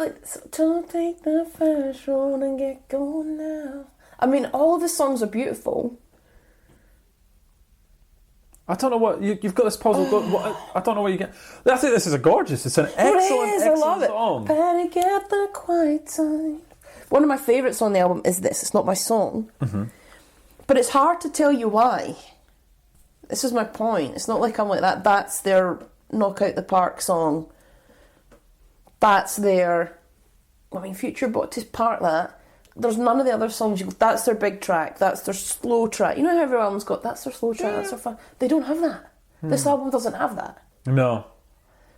Don't take the first road and get going now. I mean, all of the songs are beautiful. I don't know what you've got this puzzle. I don't know what you get. I think this is a gorgeous. It's an excellent I love it. song. Panic at the quiet time. One of my favourites on the album is this. It's not my song, but it's hard to tell you why. This is my point. It's not like I'm like that. That's their knock out the park song. That's their. I mean, Future Bot is part of that. There's none of the other songs. That's their big track. That's their slow track. You know how every album's got that's their slow track. That's their fun. They don't have that. This album doesn't have that. No.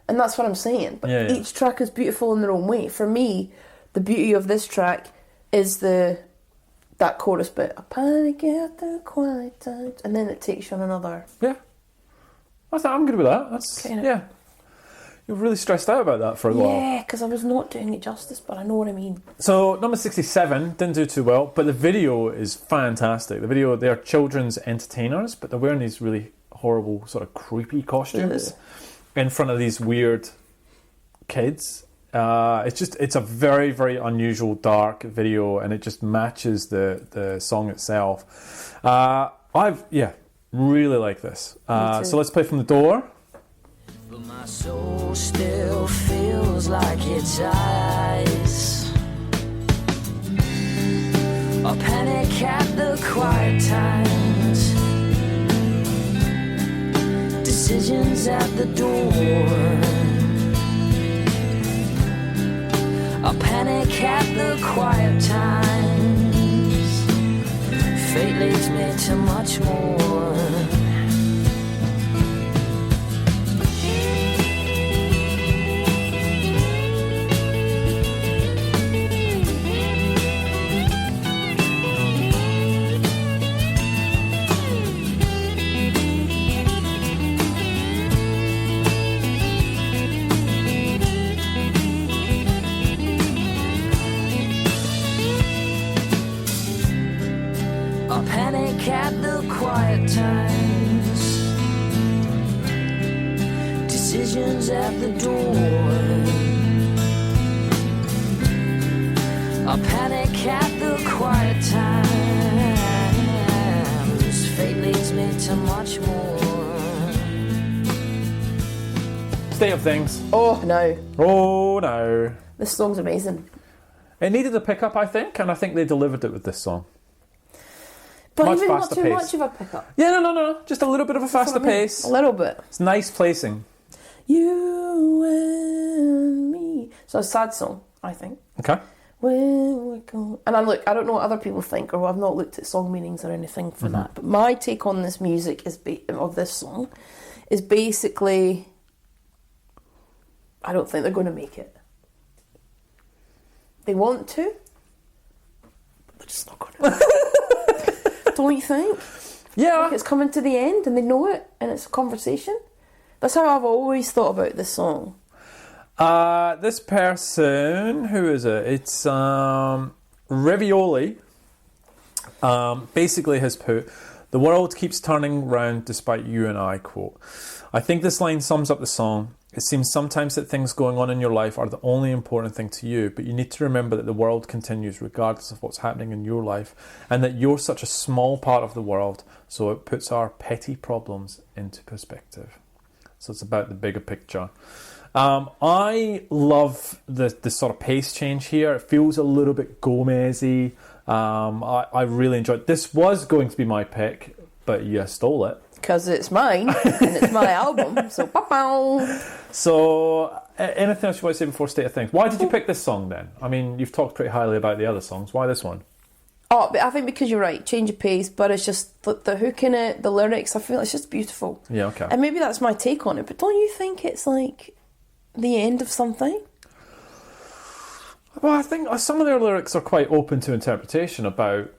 And that's what I'm saying. But each track is beautiful in their own way. For me, the beauty of this track is that chorus bit. I panic at the quiet times, and then it takes you on another. Yeah. I'm good with that. That's yeah. You're really stressed out about that for a while. Yeah, because I was not doing it justice, but I know what I mean. So, number 67 didn't do too well, but the video is fantastic. The video, they are children's entertainers, but they're wearing these really horrible, sort of creepy costumes in front of these weird kids. It's a very, very unusual, dark video, and it just matches the song itself. Really like this. So let's play From the Door. But my soul still feels like it's ice. A panic at the quiet times. Decisions at the door. A panic at the quiet times. Fate leads me to much more. At the quiet times, decisions at the door. A panic at the quiet times. Fate leads me to much more. State of Things. Oh no. Oh no. This song's amazing. It needed a pickup, I think, and I think they delivered it with this song. But Much even not faster too pace. much of a pickup. Yeah, no. Just a little bit of a faster pace. A little bit. It's nice placing. You and me. So a sad song, I think. Okay. Where we go. And I don't know what other people think, or I've not looked at song meanings or anything for that. But my take on this music of this song is basically, I don't think they're going to make it. They want to, but they're just not going to. Don't you think? Yeah. Like it's coming to the end and they know it and it's a conversation. That's how I've always thought about this song. This person, who is it? It's Ravioli. Basically has put, the world keeps turning round despite you and I, quote. I think this line sums up the song. It seems sometimes that things going on in your life are the only important thing to you, but you need to remember that the world continues regardless of what's happening in your life, and that you're such a small part of the world, so it puts our petty problems into perspective. So it's about the bigger picture. I love the sort of pace change here. It feels a little bit Gomez-y. I really enjoyed it. This was going to be my pick, but you stole it. Because it's mine, and it's my album, so pow. So, anything else you want to say before State of Things? Why did you pick this song then? I mean, you've talked pretty highly about the other songs. Why this one? Oh, but I think because you're right, change of pace, but it's just the hook in it, the lyrics, I feel it's just beautiful. Yeah, okay. And maybe that's my take on it, but don't you think it's like the end of something? Well, I think some of their lyrics are quite open to interpretation about...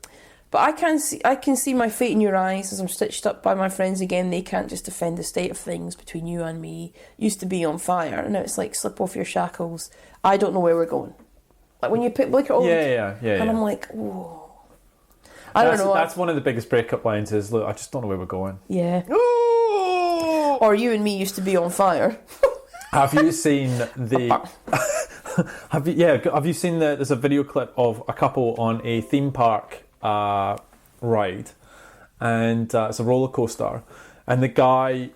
But I can see my fate in your eyes as I'm stitched up by my friends again. They can't just defend the state of things between you and me. Used to be on fire, and now it's like slip off your shackles. I don't know where we're going. Like when you look at all, yeah. And I'm like, whoa. I don't know. That's one of the biggest breakup lines. Is look, I just don't know where we're going. Yeah. Ooh! Or you and me used to be on fire. Have you seen the? Have you seen the? There's a video clip of a couple on a theme park ride, and it's a roller coaster, and the guy,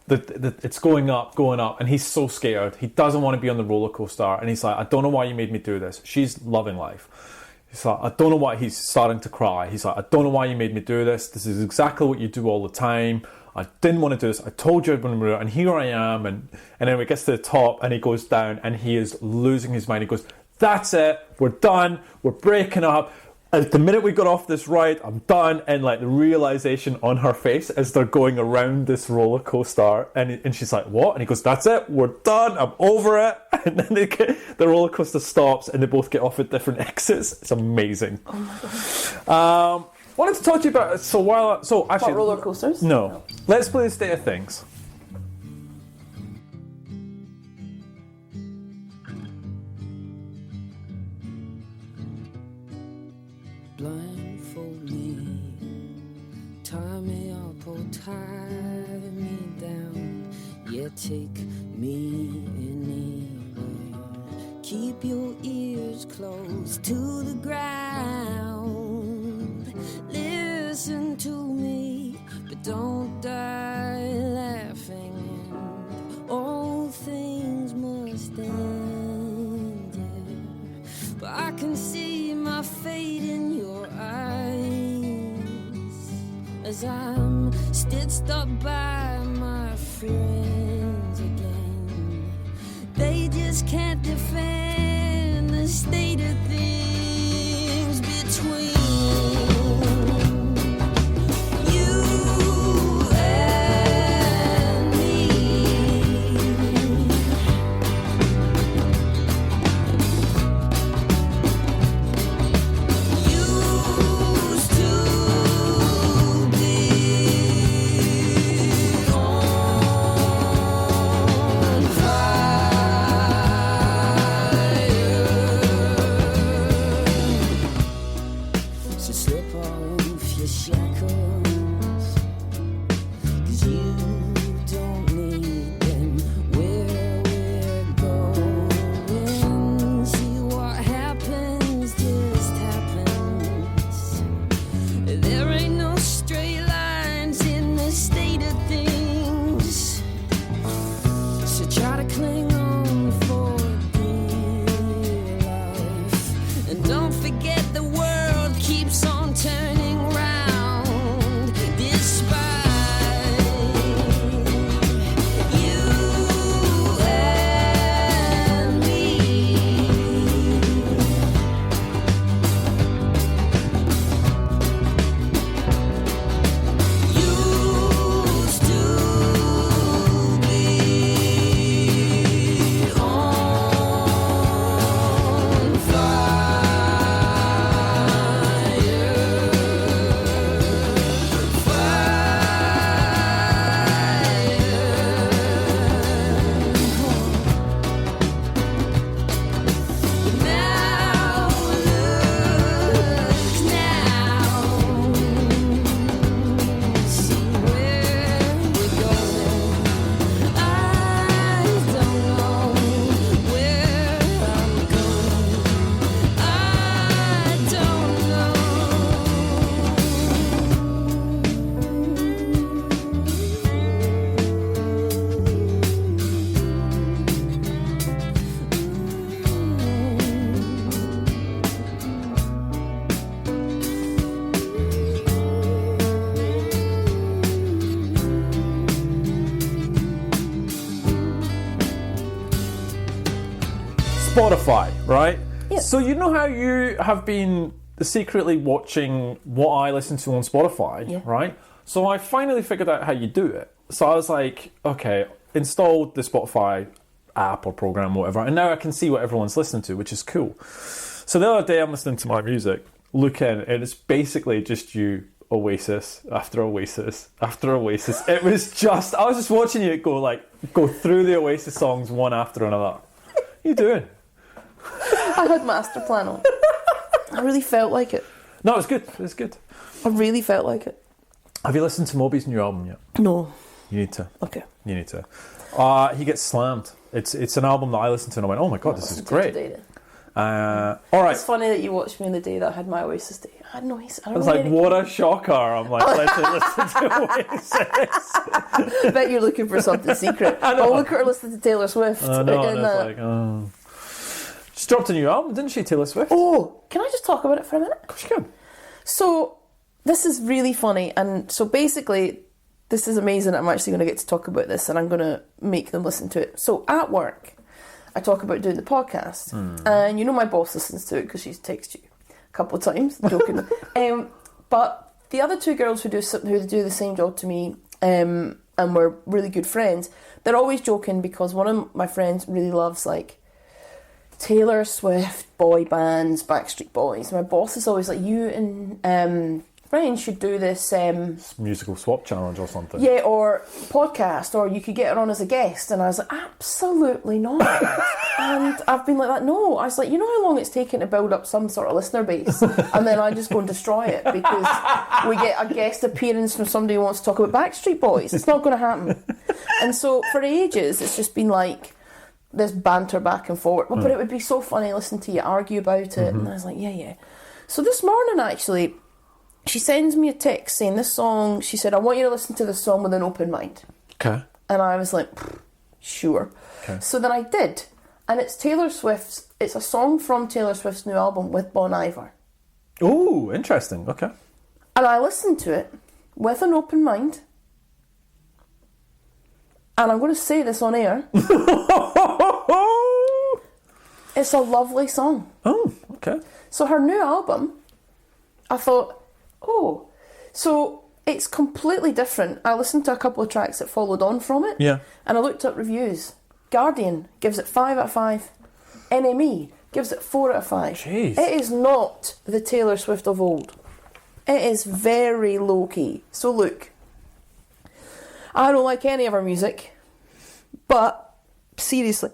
it's going up, and he's so scared. He doesn't want to be on the roller coaster, and he's like, I don't know why you made me do this. She's loving life. He's like, I don't know why. He's starting to cry. He's like, I don't know why you made me do this. This is exactly what you do all the time. I didn't want to do this. I told you I wouldn't do it, and here I am. And then he gets to the top, and he goes down, and he is losing his mind. He goes, that's it. We're done. We're breaking up. At the minute we got off this ride, I'm done. And like the realization on her face as they're going around this roller coaster, and she's like, what? And he goes, that's it. We're done. I'm over it. And then the roller coaster stops, and they both get off at different exits. It's amazing. Oh my God. Wanted to talk to you about actually roller coasters? No. Let's play the state of things. Blindfold me, tie me up or tie me down. Yeah, take me anywhere. Keep your ears close to the ground. Listen to me, but don't die laughing. And all things must end, yeah. But I can see my fate in your eyes as I'm stitched up by my friends again. They just can't defend the state of things between Spotify, right? Yeah. So you know how you have been secretly watching what I listen to on Spotify, Yeah. right? So I finally figured out how you do it. So I was like, okay, installed the Spotify app or program, whatever, and now I can see what everyone's listening to, which is cool. So the other day I'm listening to my music, look in, and it's basically just you, Oasis after Oasis after Oasis. It was just, I was just watching you go through the Oasis songs one after another. What are you doing? I had master plan on. I really felt like it. No, it's good. It's good. I really felt like it. Have you listened to Moby's new album yet? No. You need to. Okay. You need to. He gets slammed. It's an album that I listened to and I went, oh my god, this is great. All right. It's funny that you watched me on the day that I had my Oasis day. I had no Oasis. I was like, what a shocker. I'm like, let's listen to Oasis. I bet you're looking for something secret. Oh, look at her listening to Taylor Swift. I know, and it's like, oh. She dropped a new album, didn't she, Taylor Swift? Oh, can I just talk about it for a minute? Of course you can. So, this is really funny. And so basically, this is amazing. I'm actually going to get to talk about this and I'm going to make them listen to it. So, at work, I talk about doing the podcast. And you know my boss listens to it because she's texted you a couple of times, joking. But the other two girls who do the same job to me, and we're really good friends, they're always joking because one of my friends really loves, like, Taylor Swift, boy bands, Backstreet Boys. My boss is always like, you and friends should do this musical swap challenge or something. Yeah, or podcast, or you could get her on as a guest. And I was like, absolutely not. And I've been like that. No, I was like, you know how long it's taken to build up some sort of listener base, and then I just go and destroy it because we get a guest appearance from somebody who wants to talk about Backstreet Boys. It's not going to happen. And so for ages, it's just been like this banter back and forth. But it would be so funny listening to you argue about it. And I was like, yeah. So this morning, actually, she sends me a text saying this song, she said, I want you to listen to this song with an open mind. Okay. And I was like, sure. Okay. So then I did. And it's it's a song from Taylor Swift's new album with Bon Iver. Ooh, interesting. Okay. And I listened to it with an open mind. And I'm going to say this on air. It's a lovely song. Oh, okay. So her new album, I thought, oh, so it's completely different. I listened to a couple of tracks that followed on from it. Yeah. And I looked up reviews. Guardian gives it 5 out of 5. NME gives it 4 out of 5. Jeez. It is not the Taylor Swift of old. It is very low key. So look, I don't like any of her music, but seriously,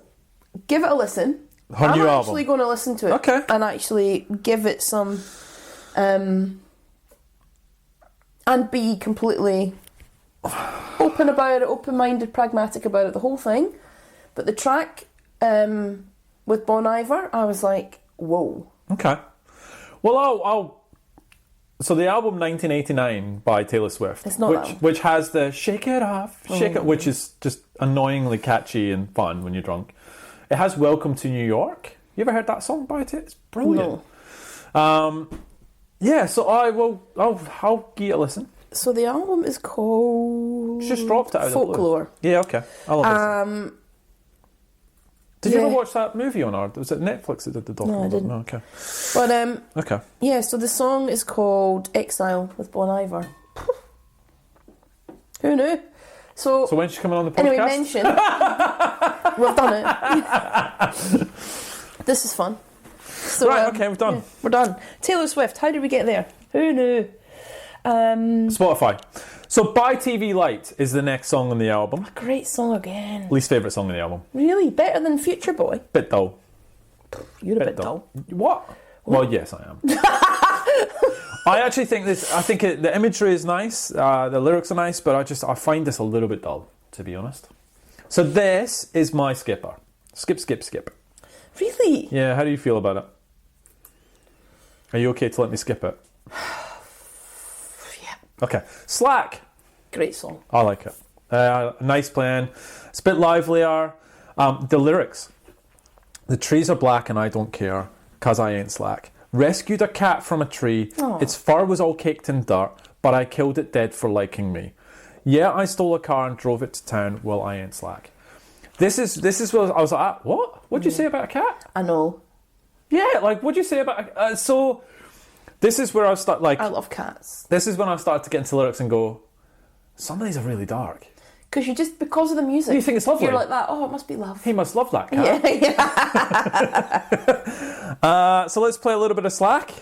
give it a listen. Her new album. I'm actually going to listen to it. Okay. And actually give it some... and be completely open about it, open-minded, pragmatic about it, the whole thing. But the track with Bon Iver, I was like, whoa. Okay. Well, so the album 1989 by Taylor Swift, It's not that one. which has the Shake It Off, Shake It, which is just annoyingly catchy and fun when you're drunk. It has Welcome to New York. You ever heard that song by it? It's brilliant. No. Yeah, so I'll give it a listen. So the album is called... She just dropped it out of the blue. Folklore. Yeah, okay. I'll have listen. Did you yeah. ever watch that movie on her? Was it Netflix that did the documentary? No, I didn't. No, okay. But, Okay. yeah, so the song is called Exile with Bon Iver. Who knew? So when's she coming on the podcast? anyway, mention... We've done it. This is fun. So, right, okay, we're done. Yeah, we're done. Taylor Swift, how did we get there? Who knew? Spotify. So By TV Light is the next song on the album. Great song again. Least favourite song on the album. Really? Better than Future Boy? Bit dull. You're a bit dull. What? Well, yes, I am. I actually think the imagery is nice, the lyrics are nice, but I find this a little bit dull, to be honest. So this is my skipper. Skip, skip, skip. Really? Yeah, how do you feel about it? Are you okay to let me skip it? Yeah. Okay. Slack. Great song. I like it. Nice playing. It's a bit livelier. The lyrics. The trees are black and I don't care, 'cause I ain't slack. Rescued a cat from a tree. Aw. Its fur was all caked in dirt, but I killed it dead for liking me. Yeah, I stole a car and drove it to town. Well, I ain't slack. This is what I was like, what? What'd you say about a cat? I know. Yeah, like, what'd you say about... so, this is where I start, like... I love cats. This is when I started to get into lyrics and go, some of these are really dark. Because of the music. You think it's lovely? You're like that, oh, it must be love. He must love that cat. Yeah. So let's play a little bit of Slack.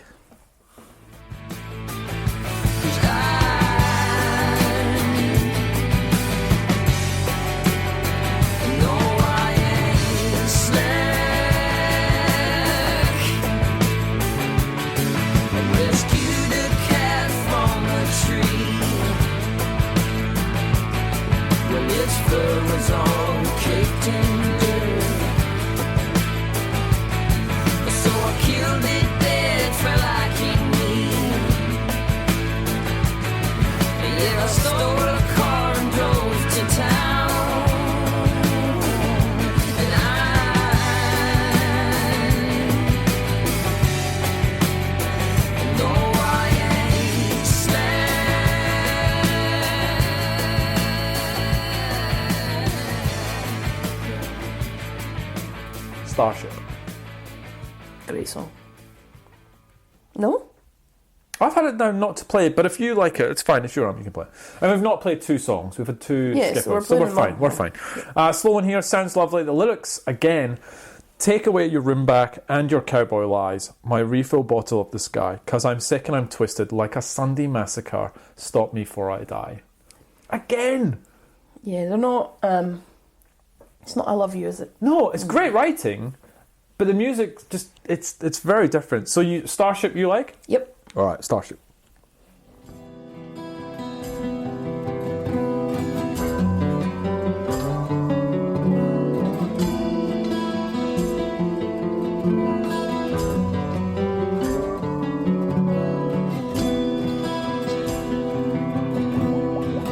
Starship. Great song. No? I've had it down not to play it, but if you like it, it's fine. It's your arm, you can play it. And we've not played 2 songs. We've had 2 Yes, skippers, so we're fine. one. We're fine. Slow one here, sounds lovely. The lyrics, again, take away your room back and your cowboy lies, my refill bottle of the sky, 'cause I'm sick and I'm twisted like a Sunday massacre. Stop me before I die. Again! Yeah, they're not... it's not I Love You, is it? No, it's great writing, but the music just, it's very different. So Starship you like? Yep. All right, Starship.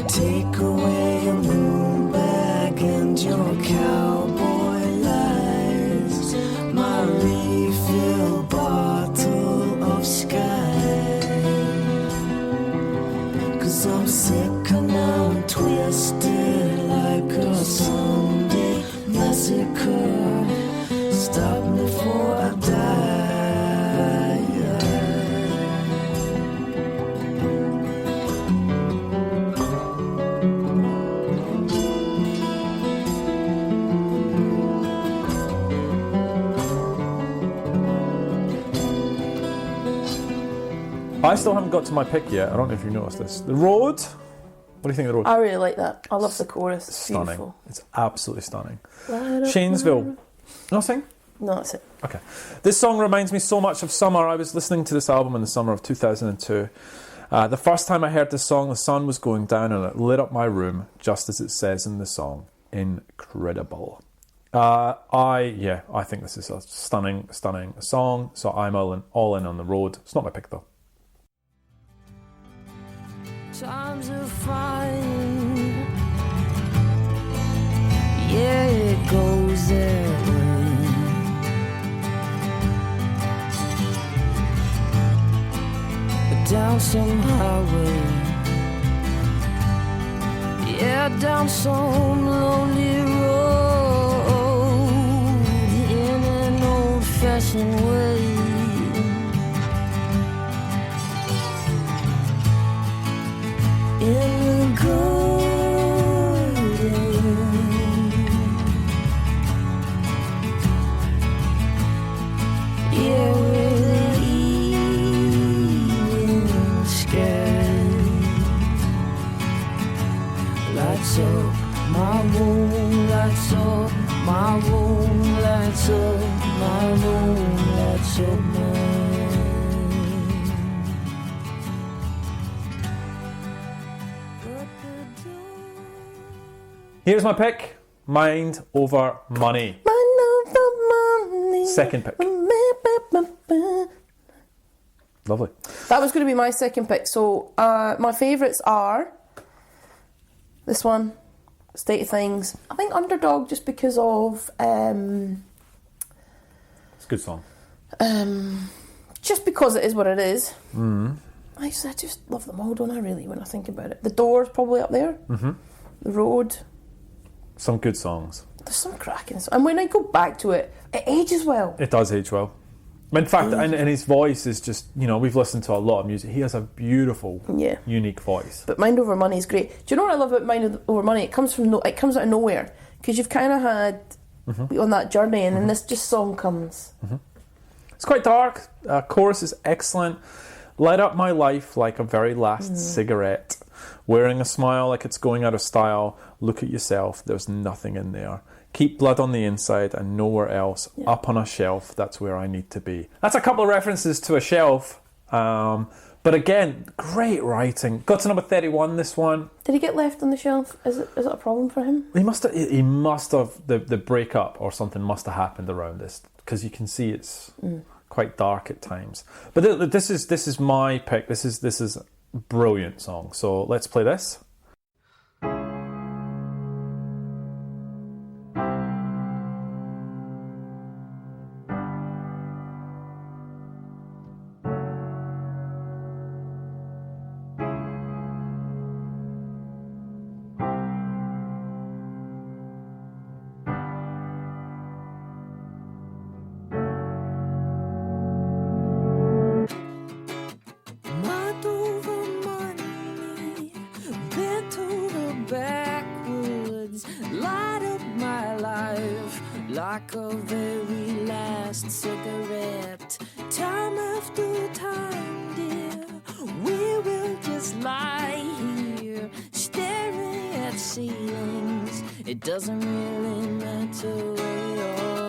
Take away your moon bag and your cowboy lies, my refill bottle of sky. 'Cause I'm sick and I'm twisted like a Sunday massacre. Stop me before I die. I still haven't got to my pick yet. I don't know if you noticed this. The Road. What do you think of The Road? I really like that. I love the chorus. It's Stunning. beautiful. It's absolutely stunning. Light up Shanesville. Nothing? No, that's it. Okay. This song reminds me so much of summer. I was listening to this album in the summer of 2002. The first time I heard this song, the sun was going down and it lit up my room, just as it says in the song. Incredible. I think this is a stunning song. So I'm all in on The Road. It's not my pick though. Times are fine. Yeah, it goes that way. Down some highway. Yeah, down some lonely road. In an old-fashioned way. In the garden, yeah, with the evening sky lights up my room, lights up my room, lights up my room, lights up mine. Here's my pick. Mind Over Money. Mind over money. Second pick. Lovely. That was going to be my second pick. So my favourites are this one, State of Things. I think Underdog, just because of It's a good song. just because it is what it is. I just love them all, don't I? Really, when I think about it, The Doors probably up there. The Road. Some good songs. There's some cracking, and when I go back to it, it ages well. It does age well. In fact, and his voice is just, we've listened to a lot of music. He has a beautiful, unique voice. But Mind Over Money is great. Do you know what I love about Mind Over Money? It comes out of nowhere, because you've kind of had on that journey, and then this just song comes. It's quite dark. Chorus is excellent. Light up my life like a very last cigarette. Wearing a smile like it's going out of style. Look at yourself. There's nothing in there. Keep blood on the inside and nowhere else. Up on a shelf. That's where I need to be. That's a couple of references to a shelf. But again, great writing. Got to number 31, this one. Did he get left on the shelf? Is it a problem for him? He must have, the breakup or something must have happened around this. Because you can see it's quite dark at times. But this is my pick. This is a brilliant song. So let's play this. a very last cigarette. Time after time, dear, we will just lie here staring at ceilings. It doesn't really matter where you are.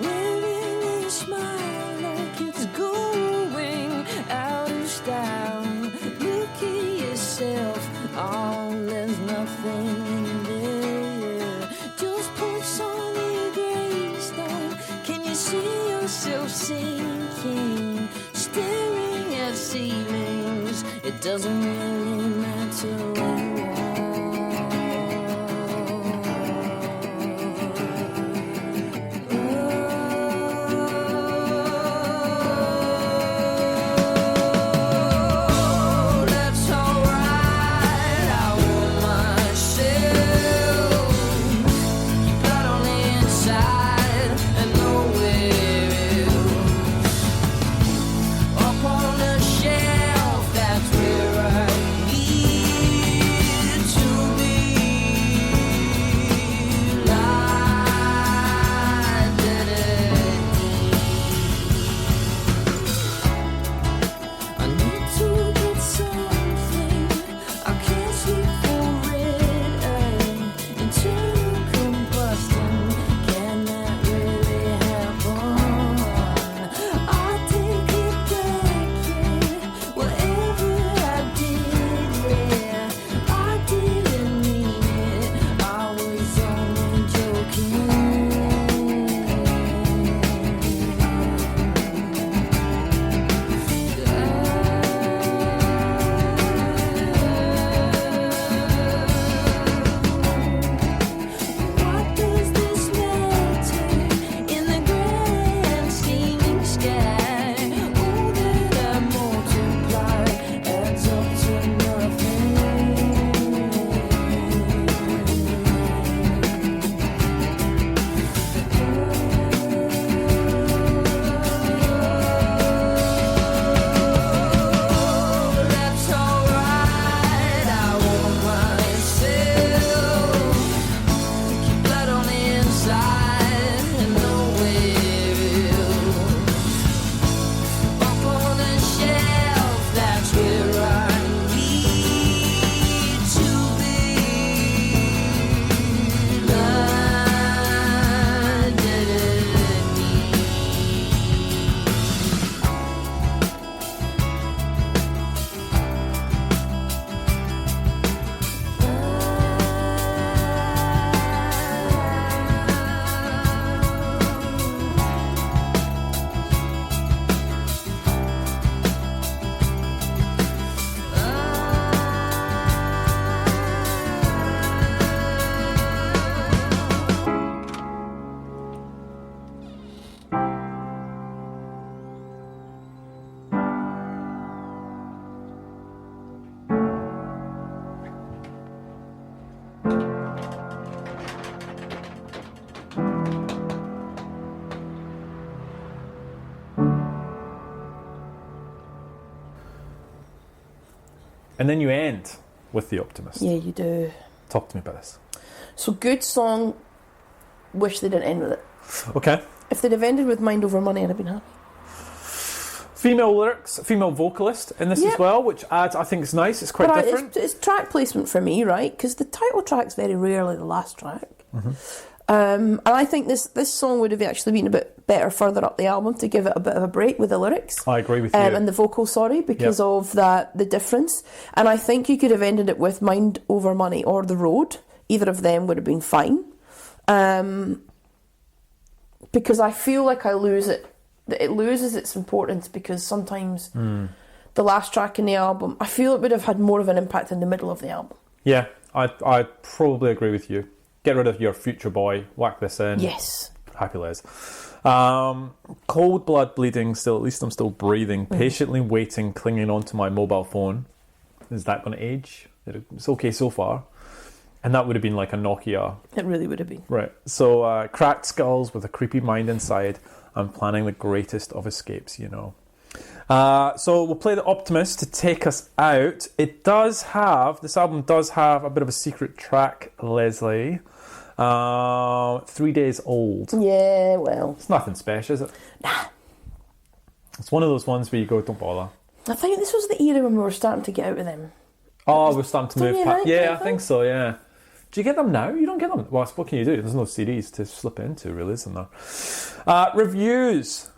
Wearing a smile like it's going out of style. Look at yourself, oh, there's nothing in there. Just put on a gravestone. Can you see yourself sinking, staring at ceilings? It doesn't really matter where you are. Oh, that's alright. I want myself. Blood on the inside and nowhere else. Up on the shelf, that's where I need to be. Like I need to get something. I can't sleep for it. Internal combustion, can that really happen? I take it back, yeah. Whatever I did, yeah, I didn't mean it. I was only joking. What does this matter in the grand scheming sky? All that I multiply adds up to nothing. Oh, that's alright. I want myself. Keep blood on the inside and nowhere else. Up on the shelf, that's where I need to be. Like And then you end with The Optimist. Yeah, you do. Talk to me about this. So good song. Wish they didn't end with it. Okay. If they'd have ended with Mind Over Money, I'd have been happy. Female lyrics, female vocalist in this Yeah. as well, which adds, I think it's nice. It's quite But different. it's track placement for me, right? Because the title track's very rarely the last track. Mm-hmm. And I think this song would have actually been a bit better further up the album to give it a bit of a break with the lyrics. I agree with you. And the vocal, because of the difference. And I think you could have ended it with Mind Over Money or The Road. Either of them would have been fine. Because I feel like I lose it. It loses its importance because sometimes the last track in the album, I feel it would have had more of an impact in the middle of the album. Yeah, I probably agree with you. Get rid of your future boy, whack this in. Yes. Happy Les. Cold blood bleeding, still, at least I'm still breathing. Patiently waiting, clinging onto my mobile phone. Is that going to age? It's okay so far. And that would have been like a Nokia. It really would have been. Right. So, cracked skulls with a creepy mind inside. I'm planning the greatest of escapes, you know. So we'll play the Optimist to take us out. This album does have a bit of a secret track, Lesley. 3 days old. Yeah, well. It's nothing special, is it? Nah. It's one of those ones where you go, don't bother. I think this was the era when we were starting to get out of them. Oh, we're starting to Don't move you past. like Yeah, that, I think so, yeah. Do you get them now? You don't get them. Well, what can you do? There's no CDs to slip into, really, isn't there? Reviews.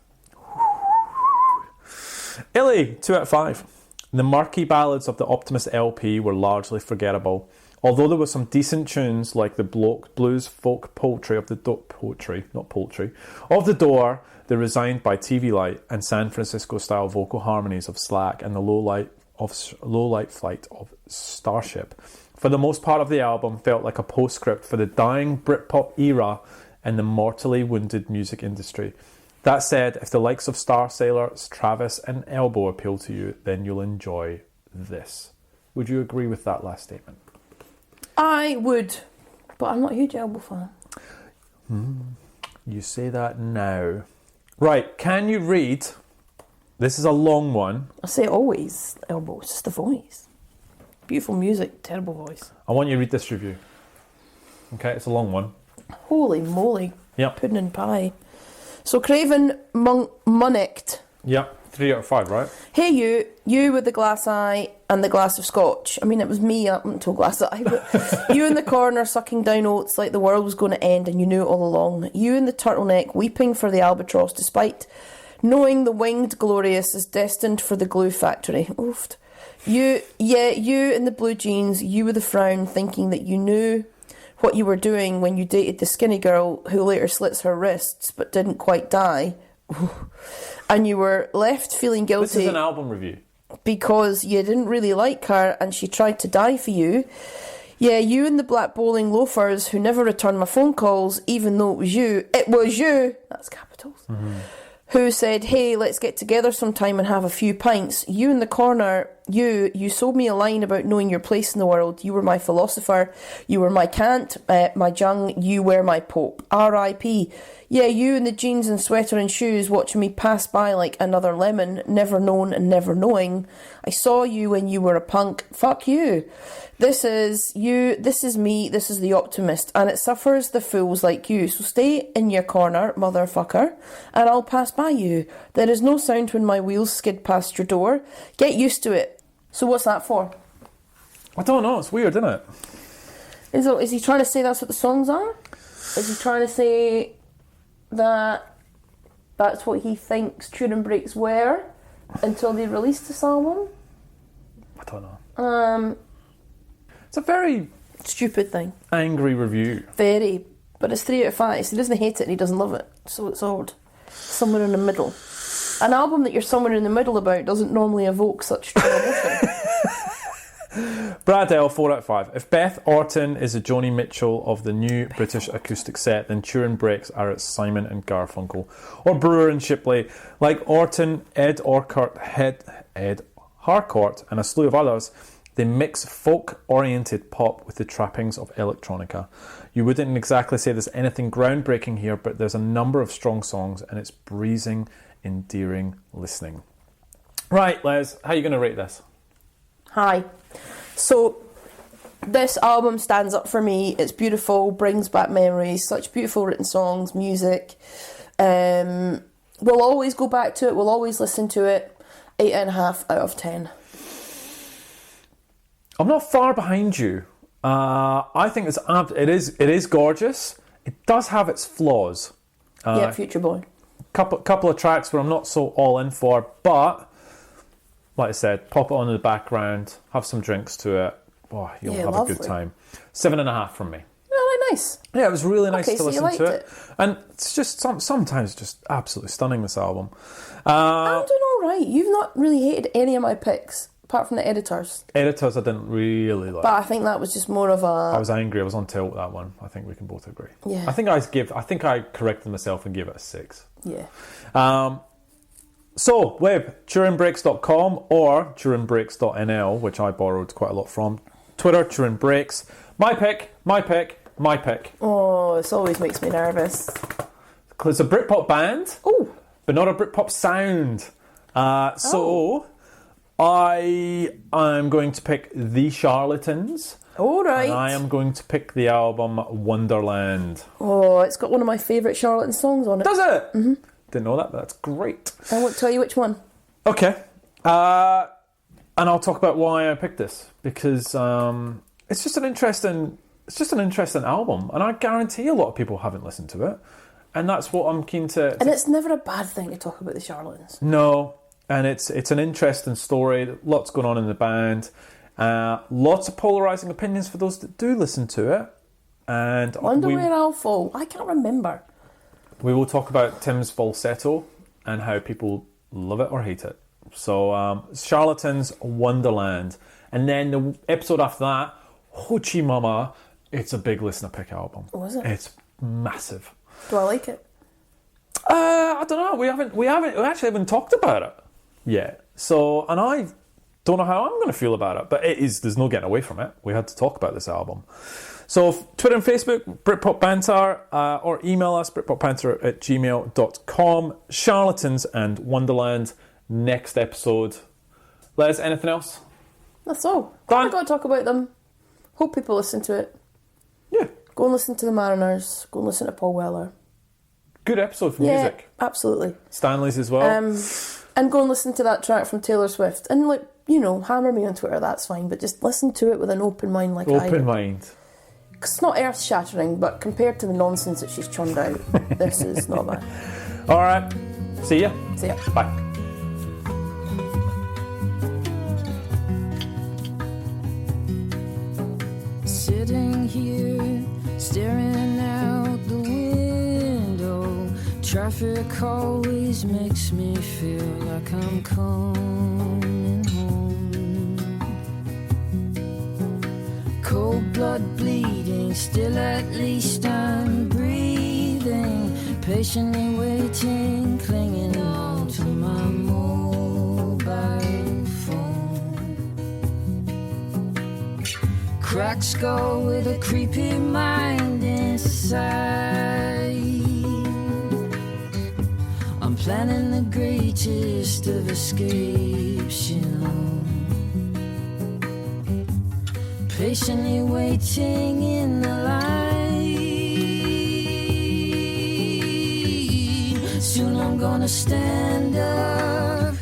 Illy, 2 out of 5. The murky ballads of the Optimist LP were largely forgettable, although there were some decent tunes like the blues folk poetry of the of the Door, the Resigned by TV Light, and San Francisco style vocal harmonies of Slack and the low light flight of Starship. For the most part of the album felt like a postscript for the dying Britpop era and the mortally wounded music industry. That said, if the likes of Star Sailor, Travis and Elbow appeal to you, then you'll enjoy this. Would you agree with that last statement? I would, but I'm not a huge Elbow fan. You say that now. Right, can you read? This is a long one. I say always Elbow, it's just the voice. Beautiful music, terrible voice. I want you to read this review. Okay, it's a long one. Holy moly. Yep. Pudding and pie. So Craven Munnicht. Yep, 3 out of 5, right? Hey you with the glass eye and the glass of scotch. I mean, it was me up until glass eye, but you in the corner sucking down oats like the world was going to end and you knew it all along. You in the turtleneck weeping for the albatross despite knowing the winged glorious is destined for the glue factory. Oofed. You in the blue jeans, you with the frown thinking that you knew what you were doing when you dated the skinny girl who later slits her wrists but didn't quite die. And you were left feeling guilty. This is an album review. Because you didn't really like her and she tried to die for you. Yeah, you and the black bowling loafers who never returned my phone calls even though it was you, that's capitals, who said, hey, let's get together sometime and have a few pints. You in the corner, you sold me a line about knowing your place in the world. You were my philosopher. You were my Kant, my Jung. You were my Pope. R.I.P. Yeah, you in the jeans and sweater and shoes watching me pass by like another lemon, never known and never knowing. I saw you when you were a punk. Fuck you. This is you, this is me, this is the Optimist, and it suffers the fools like you. So stay in your corner, motherfucker, and I'll pass by you. There is no sound when my wheels skid past your door. Get used to it. So what's that for? I don't know, it's weird, isn't it? Is he trying to say that's what the songs are? Is he trying to say that that's what he thinks Turin breaks were until they released this album? I don't know. It's a very stupid thing. Angry review. Very. But it's 3 out of 5. So he doesn't hate it and he doesn't love it. So it's odd. Somewhere in the middle. An album that you're somewhere in the middle about doesn't normally evoke such strong emotion. Brad L, 4 out of 5. If Beth Orton is a Joni Mitchell of the new British acoustic set, then Turin Breaks are its Simon and Garfunkel. Or Brewer and Shipley. Like Orton, Ed Harcourt, and a slew of others, they mix folk-oriented pop with the trappings of electronica. You wouldn't exactly say there's anything groundbreaking here, but there's a number of strong songs, and it's breezing, endearing listening. Right, Les, how are you going to rate this? Hi. So, this album stands up for me. It's beautiful, brings back memories, such beautiful written songs, music. We'll always go back to it, we'll always listen to it. 8.5 out of 10. I'm not far behind you. I think it is gorgeous. It does have its flaws. Yeah, Future Boy. Couple of tracks where I'm not so all in for, but like I said, pop it on in the background, have some drinks to it. Oh, you'll have lovely. a good time. 7.5 from me. Really nice. Yeah, it was really nice Okay, to so you listen to liked it. And it's just sometimes just absolutely stunning, this album. I'm doing alright. You've not really hated any of my picks, apart from the editors. Editors I didn't really like. But I think that was just more of a... I was angry, I was on tilt with that one. I think we can both agree. Yeah. I think I corrected myself and gave it a 6. Yeah. So, web, turinbreaks.com or turinbreaks.nl, which I borrowed quite a lot from. Twitter, Turin Breaks. My pick. Oh, this always makes me nervous. it's a Britpop band, but not a Britpop sound. So I am going to pick The Charlatans. All right. And I am going to pick the album Wonderland. Oh, it's got one of my favourite Charlatan songs on it. Does it? Mm-hmm. Didn't know that, but that's great. I won't tell you which one. Okay. And I'll talk about why I picked this, because it's just an interesting album, and I guarantee a lot of people haven't listened to it, and that's what I'm keen to. And it's never a bad thing to talk about the Charlatans. No, and it's an interesting story. Lots going on in the band. Lots of polarising opinions for those that do listen to it. And Wonder where I'll fall. I can't remember. We will talk about Tim's falsetto and how people love it or hate it. So, Charlatans, Wonderland. And then the episode after that, Hoochie Mama. It's a big listener pick album. Was it? It's massive. Do I like it? I don't know. We actually haven't talked about it yet. So, and I don't know how I'm going to feel about it, but there's no getting away from it. We had to talk about this album. So Twitter and Facebook, Britpop Banter, or email us, britpopbanter@gmail.com. Charlatans and Wonderland, next episode. Les, anything else? That's all. Done. I got to talk about them. Hope people listen to it. Yeah. Go and listen to the Mariners. Go and listen to Paul Weller. Good episode for music. Absolutely. Stanleys as well. And go and listen to that track from Taylor Swift. And, like, you know, hammer me on Twitter, that's fine. But just listen to it with an open mind like I do. Open mind. It's not earth-shattering, but compared to the nonsense that she's churned out, this is not bad. All right. See ya. See ya. Bye. Sitting here, staring out the window. Traffic always makes me feel like I'm coming home. Cold blood bleeding, still at least I'm breathing. Patiently waiting, clinging on to my mobile phone. Cracks go with a creepy mind inside. I'm planning the greatest of escapes, you know. Patiently waiting in the line. Soon I'm gonna stand up.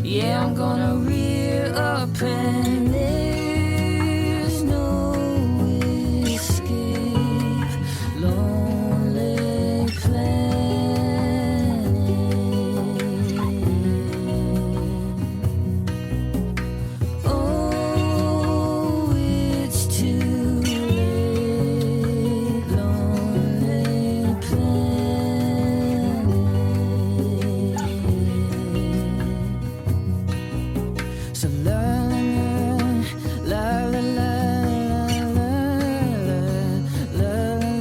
Yeah, I'm gonna rear up, and there's no escape. Lonely planet. Oh, it's too late. Lonely planet. So la la la la la la la.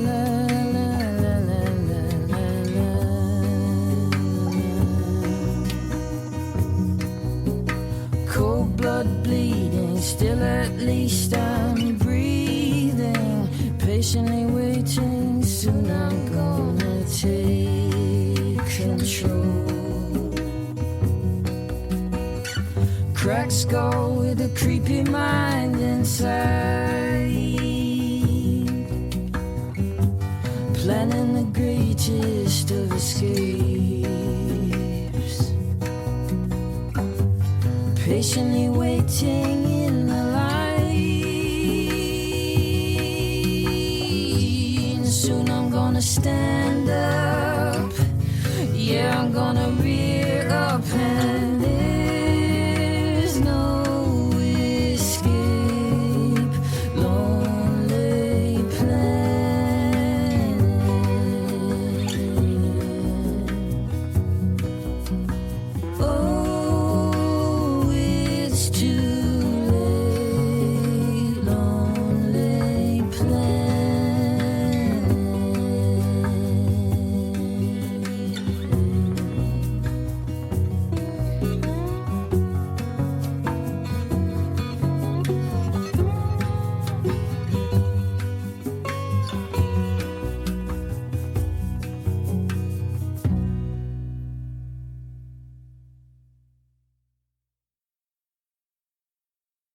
Cold blood bleeding, still at least I'm breathing. Patiently waiting, soon I'm gonna take control. Cracks go with a creepy mind inside. Planning the greatest of escapes. Patiently waiting in the line. Soon I'm gonna stand up. Yeah, I'm gonna rear up.